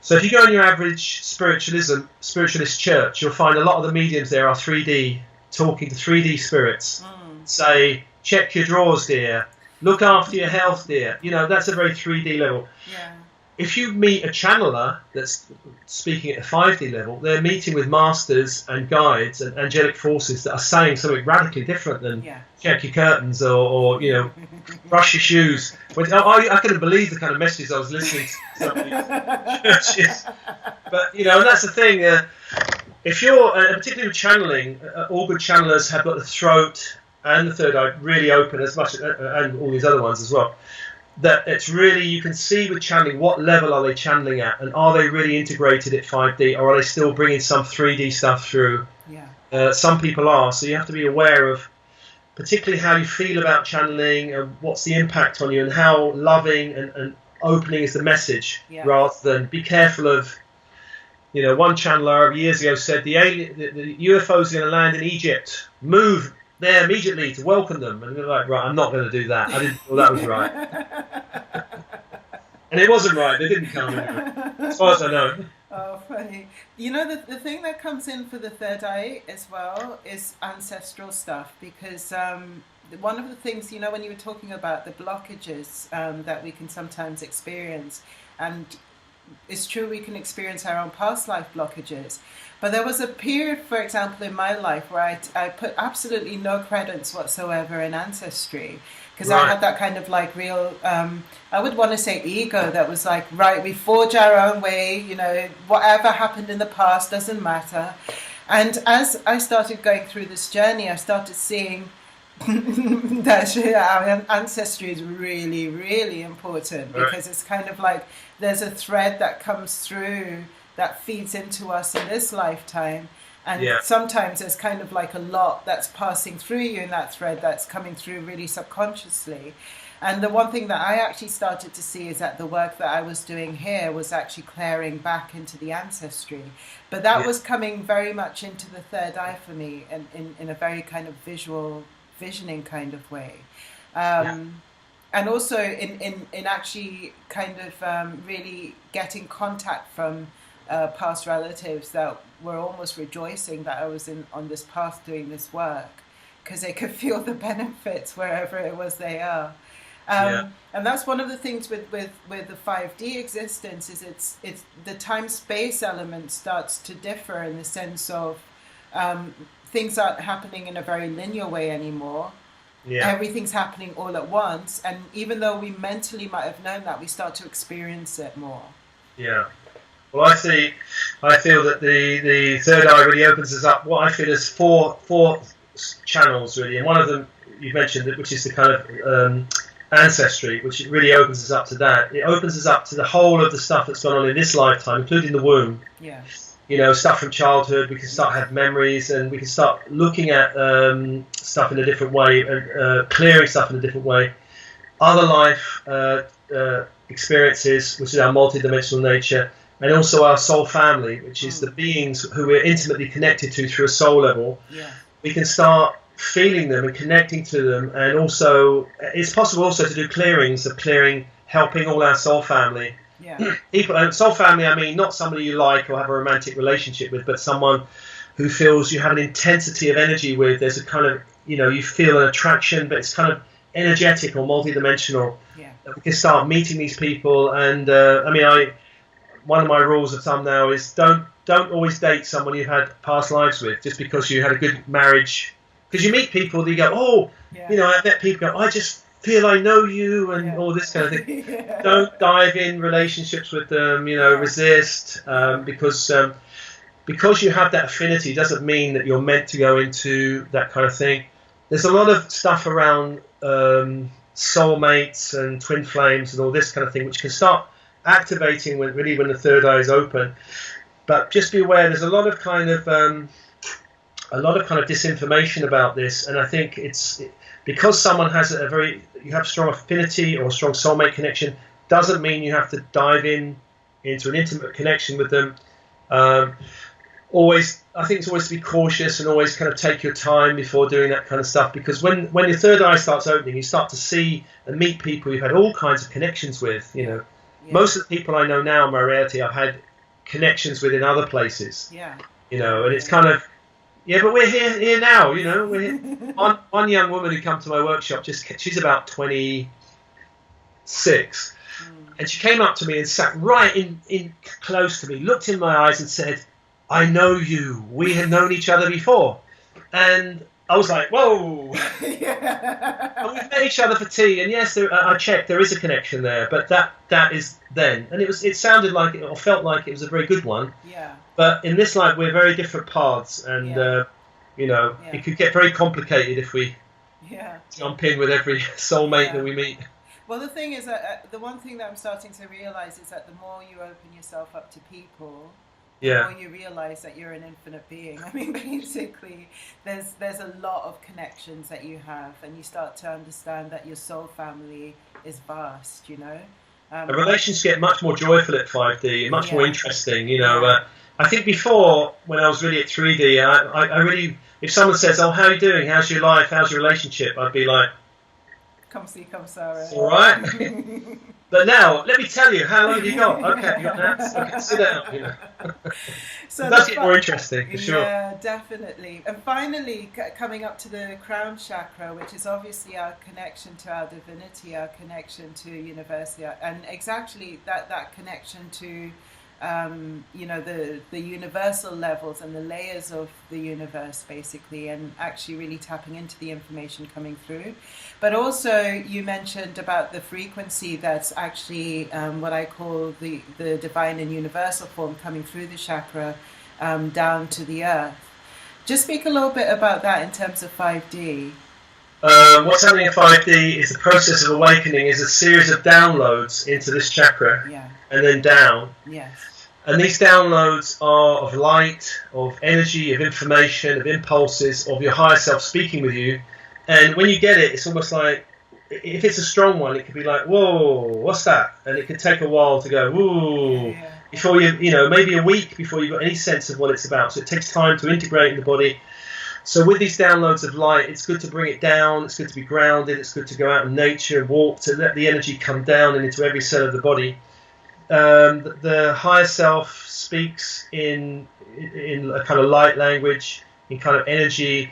So if you go in your average spiritualist church, you'll find a lot of the mediums there are 3D, talking to 3D spirits. Say, check your drawers, dear. Look after your health, dear. That's a very 3D level. Yeah. if you meet a channeler that's speaking at the 5D level, they're meeting with masters and guides and angelic forces that are saying something radically different than check your curtains or brush your shoes. I couldn't believe the kind of messages I was listening to some of these churches. But, and that's the thing. If you're, particularly with channeling, all good channelers have got the throat and the third eye really open as much, and all these other ones as well. That it's really, you can see with channeling what level are they channeling at, and are they really integrated at 5D, or are they still bringing some 3D stuff through? Some people are, so you have to be aware of particularly how you feel about channeling and what's the impact on you, and how loving and opening is the message, rather than be careful of. One channeler years ago said the UFOs are going to land in Egypt. Move there immediately to welcome them. And they're like, right, I'm not going to do that. I didn't feel that was right. And it wasn't right. They didn't come, as far as I know. Oh, funny. The thing that comes in for the third eye as well is ancestral stuff, because one of the things, when you were talking about the blockages that we can sometimes experience, and it's true we can experience our own past life blockages, but there was a period, for example, in my life where I put absolutely no credence whatsoever in Ancestry, because I had that kind of like real, I would want to say ego that was like, right, we forge our own way, whatever happened in the past doesn't matter. And as I started going through this journey, I started seeing that our ancestry is really, really important, because it's kind of like there's a thread that comes through that feeds into us in this lifetime, and sometimes there's kind of like a lot that's passing through you in that thread that's coming through really subconsciously. And the one thing that I actually started to see is that the work that I was doing here was actually clearing back into the ancestry, but that was coming very much into the third eye for me, and in a very kind of visioning kind of way, and also in actually kind of really getting contact from past relatives that were almost rejoicing that I was on this path doing this work, because they could feel the benefits wherever it was they are. And that's one of the things with the 5D existence, is it's the time-space element starts to differ in the sense of things aren't happening in a very linear way anymore. Everything's happening all at once, and even though we mentally might have known that, we start to experience it more. Well, I feel that the third eye really opens us up. What I feel is four channels really, and one of them you mentioned, which is the kind of ancestry, which really opens us up to that. It opens us up to the whole of the stuff that's gone on in this lifetime, including the womb. Stuff from childhood. We can start have memories, and we can start looking at stuff in a different way, and clearing stuff in a different way. Other life experiences, which is our multidimensional nature, and also our soul family, which is the beings who we're intimately connected to through a soul level. We can start feeling them and connecting to them, and also it's possible also to do clearings of helping all our soul family. People, soul family, I mean not somebody you like or have a romantic relationship with, but someone who feels you have an intensity of energy with. There's a kind of, you feel an attraction, but it's kind of energetic or multidimensional. We can start meeting these people, and one of my rules of thumb now is don't always date someone you've had past lives with, just because you had a good marriage. Because you meet people that you go, I met people go, I just feel I know you, and all this kind of thing. Don't dive in relationships with them, resist, because you have that affinity doesn't mean that you're meant to go into that kind of thing. There's a lot of stuff around soulmates and twin flames and all this kind of thing, which can start activating when the third eye is open. But just be aware, there's a lot of kind of disinformation about this, and I think it's because someone has you have strong affinity or strong soulmate connection, doesn't mean you have to dive into an intimate connection with them. I think it's always to be cautious and always kind of take your time before doing that kind of stuff, because when your third eye starts opening, you start to see and meet people you've had all kinds of connections with. Most of the people I know now in my reality, I've had connections with in other places. And it's kind of, but we're here now. We're one young woman who come to my workshop. She's about 26, And she came up to me and sat right in close to me, looked in my eyes and said, "I know you. We have known each other before." And I was like, whoa. And we've met each other for tea, and yes, I checked, there is a connection there, but that is then. And it sounded like it, or felt like it was a very good one. Yeah. But in this life, we're very different paths, and it could get very complicated if we jump in with every soulmate that we meet. Well, the thing is that the one thing that I'm starting to realize is that the more you open yourself up to people, the more you realize that you're an infinite being. I mean, basically, there's a lot of connections that you have, and you start to understand that your soul family is vast, you know. The relations get much more joyful at 5D, and much more interesting, you know. I think before, when I was really at 3D, I really, if someone says, "Oh, how are you doing? How's your life? How's your relationship?" I'd be like, "Come see, come Sarah." All right. But now, let me tell you, how long have you got? Okay, you got that. Okay, sit down. You know. So that's get more interesting, for sure. Yeah, definitely. And finally, coming up to the crown chakra, which is obviously our connection to our divinity, our connection to universe, and exactly that connection to the universal levels and the layers of the universe, basically, and actually really tapping into the information coming through. But also, you mentioned about the frequency that's actually what I call the divine and universal form coming through the chakra down to the earth. Just speak a little bit about that in terms of 5D. What's happening in 5D is the process of awakening is a series of downloads into this chakra, and then down. Yes. And these downloads are of light, of energy, of information, of impulses, of your higher self speaking with you. And when you get it, it's almost like, if it's a strong one, it could be like, whoa, what's that? And it could take a while to go, whoa, before maybe a week before you've got any sense of what it's about. So it takes time to integrate in the body. So with these downloads of light, it's good to bring it down, it's good to be grounded, it's good to go out in nature, walk, to let the energy come down and into every cell of the body. The higher self speaks in a kind of light language, in kind of energy.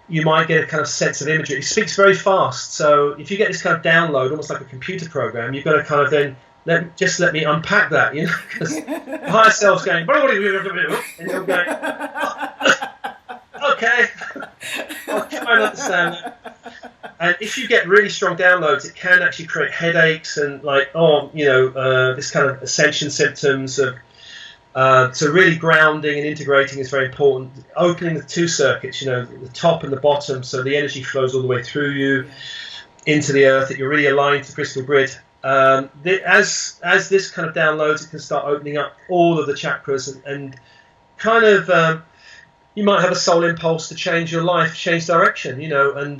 You might get a kind of sense of imagery. It speaks very fast. So if you get this kind of download, almost like a computer program, you've got to kind of then let me unpack that, you know, because the higher self's going, and you're going, okay, I'll try and understand that. And if you get really strong downloads, it can actually create headaches and this kind of ascension symptoms of. So really grounding and integrating is very important. Opening the two circuits, the top and the bottom, so the energy flows all the way through you into the earth, that you're really aligned to the crystal grid. As this kind of downloads, it can start opening up all of the chakras and kind of... you might have a soul impulse to change your life, change direction, and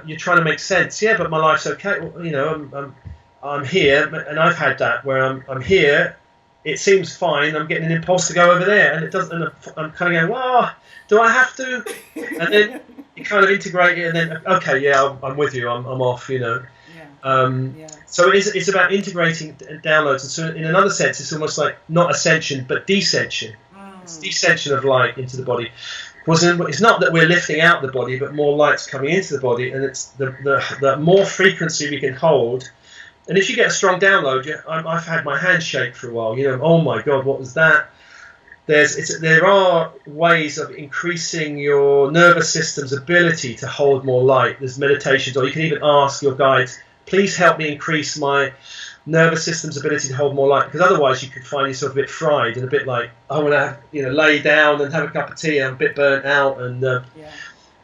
you're trying to make sense. Yeah, but my life's okay. Well, I'm here, and I've had that where I'm here. It seems fine. I'm getting an impulse to go over there, and it doesn't. And I'm kind of going, "Well, do I have to?" And then you kind of integrate it, and then okay, yeah, I'm with you. I'm off. So it's about integrating downloads, and so in another sense, it's almost like not ascension, but descension. It's descension of light into the body. It's not that we're lifting out the body, but more light's coming into the body, and it's the more frequency we can hold. And if you get a strong download, I've had my hand shake for a while. Oh my God, what was that? There are ways of increasing your nervous system's ability to hold more light. There's meditations, or you can even ask your guides, please help me increase my nervous system's ability to hold more light, because otherwise you could find yourself a bit fried and a bit like, I want to lay down and have a cup of tea, and I'm a bit burnt out. And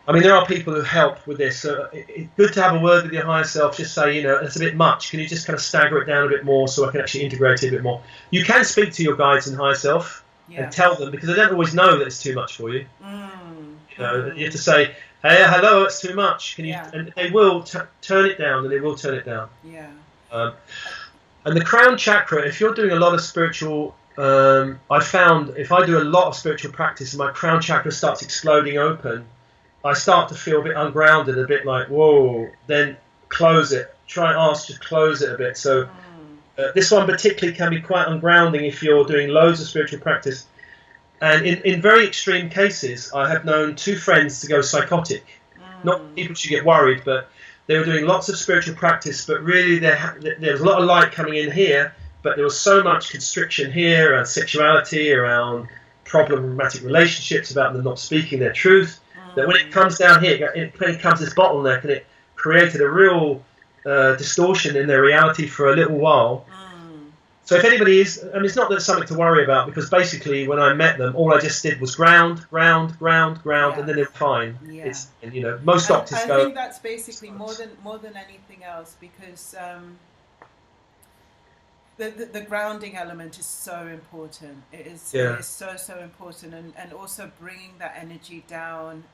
I mean, there are people who help with this, so it's good to have a word with your higher self. Just say, it's a bit much. Can you just kind of stagger it down a bit more so I can actually integrate it a bit more? You can speak to your guides and higher self and tell them, because they don't always know that it's too much for you. You have to say, hey, hello, it's too much. Can you? And they will turn it down, and they will turn it down. And the crown chakra, if you're doing a lot of spiritual, I found if I do a lot of spiritual practice and my crown chakra starts exploding open, I start to feel a bit ungrounded, a bit like, whoa, then close it. Try and ask to close it a bit. So this one particularly can be quite ungrounding if you're doing loads of spiritual practice. And in very extreme cases, I have known 2 friends to go psychotic. Not people should get worried, but they were doing lots of spiritual practice, but really there was a lot of light coming in here, but there was so much constriction here around sexuality, around problematic relationships, about them not speaking their truth, that when it comes down here, it becomes this bottleneck, and it created a real distortion in their reality for a little while. So if anybody is, I mean, it's not that it's something to worry about, because basically when I met them, all I just did was ground, and then they're fine. Yeah. It's, and, you know, most doctors I go. think that's basically more than anything else, because the grounding element is so important. It is so important, and also bringing that energy down,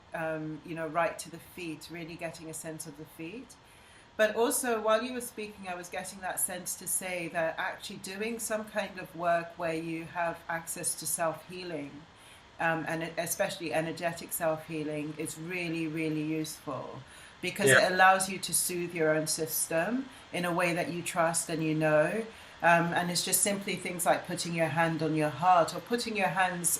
you know, right to the feet, really getting a sense of the feet. But also, while you were speaking, I was getting that sense to say that actually doing some kind of work where you have access to self-healing, and especially energetic self-healing, is really, really useful, because it allows you to soothe your own system in a way that you trust and you know. And it's just simply things like putting your hand on your heart, or putting your hands,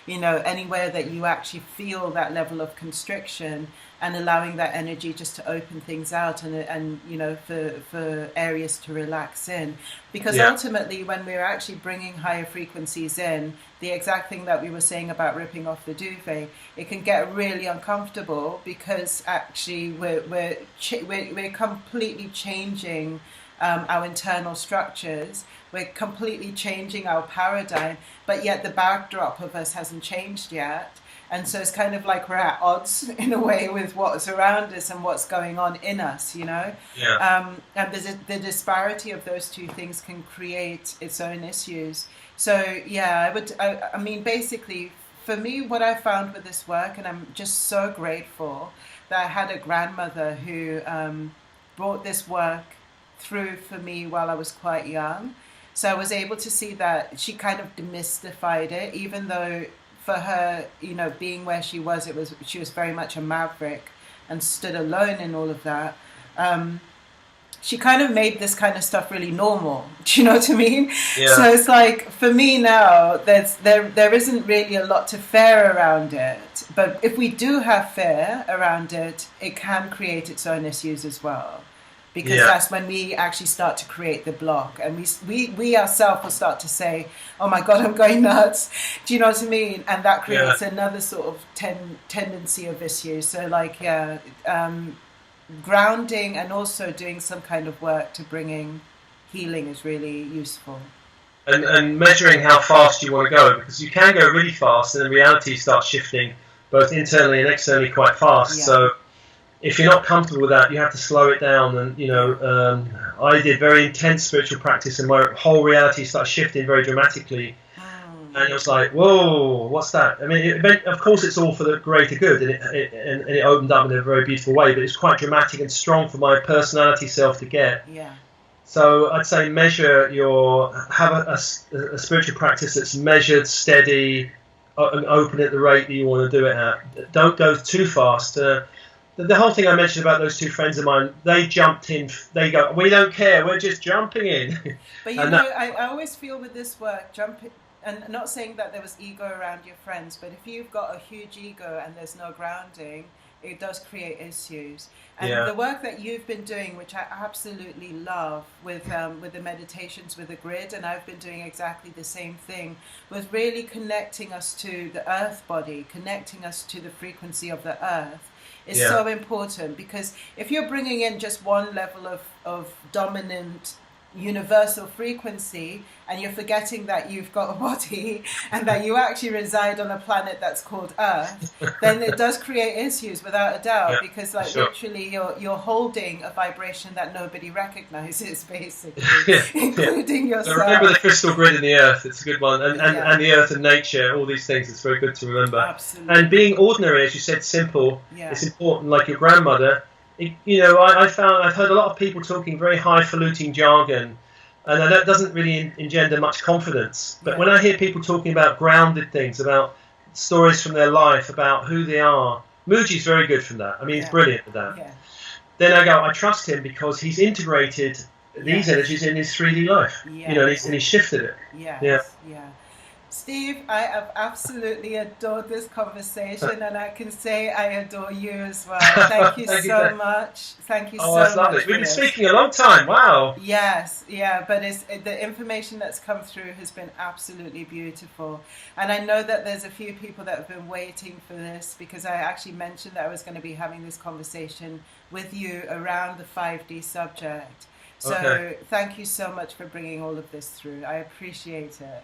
you know, anywhere that you actually feel that level of constriction, and allowing that energy just to open things out, and you know, for areas to relax in. Because ultimately, when we're actually bringing higher frequencies in, the exact thing that we were saying about ripping off the duvet, it can get really uncomfortable, because actually we're completely changing our internal structures. We're completely changing our paradigm, but yet the backdrop of us hasn't changed yet. And so it's kind of like we're at odds in a way with what's around us and what's going on in us, you know. And the disparity of those two things can create its own issues. So I mean, basically, for me, what I found with this work, and I'm just so grateful that I had a grandmother who brought this work through for me while I was quite young. So I was able to see that she kind of demystified it, even though for her, you know, being where she was very much a maverick and stood alone in all of that. She kind of made this kind of stuff really normal. Do you know what I mean? Yeah. So it's like, for me now, there isn't really a lot to fear around it. But if we do have fear around it, it can create its own issues as well. Because that's when we actually start to create the block, and we ourselves will start to say, "Oh my God, I'm going nuts." Do you know what I mean? And that creates another sort of tendency of issues. So, like, grounding and also doing some kind of work to bringing healing is really useful. And measuring how fast you want to go, because you can go really fast, and then reality starts shifting both internally and externally quite fast. Yeah. So if you're not comfortable with that, you have to slow it down. And, you know, I did very intense spiritual practice, and my whole reality started shifting very dramatically. And it was like, whoa, what's that? I mean, of course, it's all for the greater good, and it opened up in a very beautiful way, but it's quite dramatic and strong for my personality self to get. Yeah. So I'd say have a spiritual practice that's measured, steady, and open at the rate that you want to do it at. Don't go too fast. The whole thing I mentioned about those two friends of mine, they jumped in. They go, we don't care, we're just jumping in. But you know, I always feel with this work, and not saying that there was ego around your friends, but if you've got a huge ego and there's no grounding, it does create issues. And the work that you've been doing, which I absolutely love, with the meditations with the grid, and I've been doing exactly the same thing, was really connecting us to the earth body, connecting us to the frequency of the earth. Is so important, because if you're bringing in just one level of dominant universal frequency, and you're forgetting that you've got a body and that you actually reside on a planet that's called Earth, then it does create issues without a doubt, because literally you're holding a vibration that nobody recognizes, basically, including yourself. So remember the crystal grid in the Earth, it's a good one, and the Earth and nature, all these things, it's very good to remember. Absolutely. And being ordinary, as you said, simple, it's important, like your grandmother. You know, I've heard a lot of people talking very highfalutin jargon, and that doesn't really engender much confidence. But when I hear people talking about grounded things, about stories from their life, about who they are, Muji's very good from that. I mean, he's brilliant at that. Yeah. Then I go, I trust him because he's integrated these energies in his 3D life. Yes. You know, and he's shifted it. Yeah. Steve, I have absolutely adored this conversation, and I can say I adore you as well. Thank you so much. Thank you Oh, so that's much. lovely. We've been speaking a long time. Wow. Yes, yeah, but the information that's come through has been absolutely beautiful. And I know that there's a few people that have been waiting for this, because I actually mentioned that I was going to be having this conversation with you around the 5D subject. So Thank you so much for bringing all of this through. I appreciate it.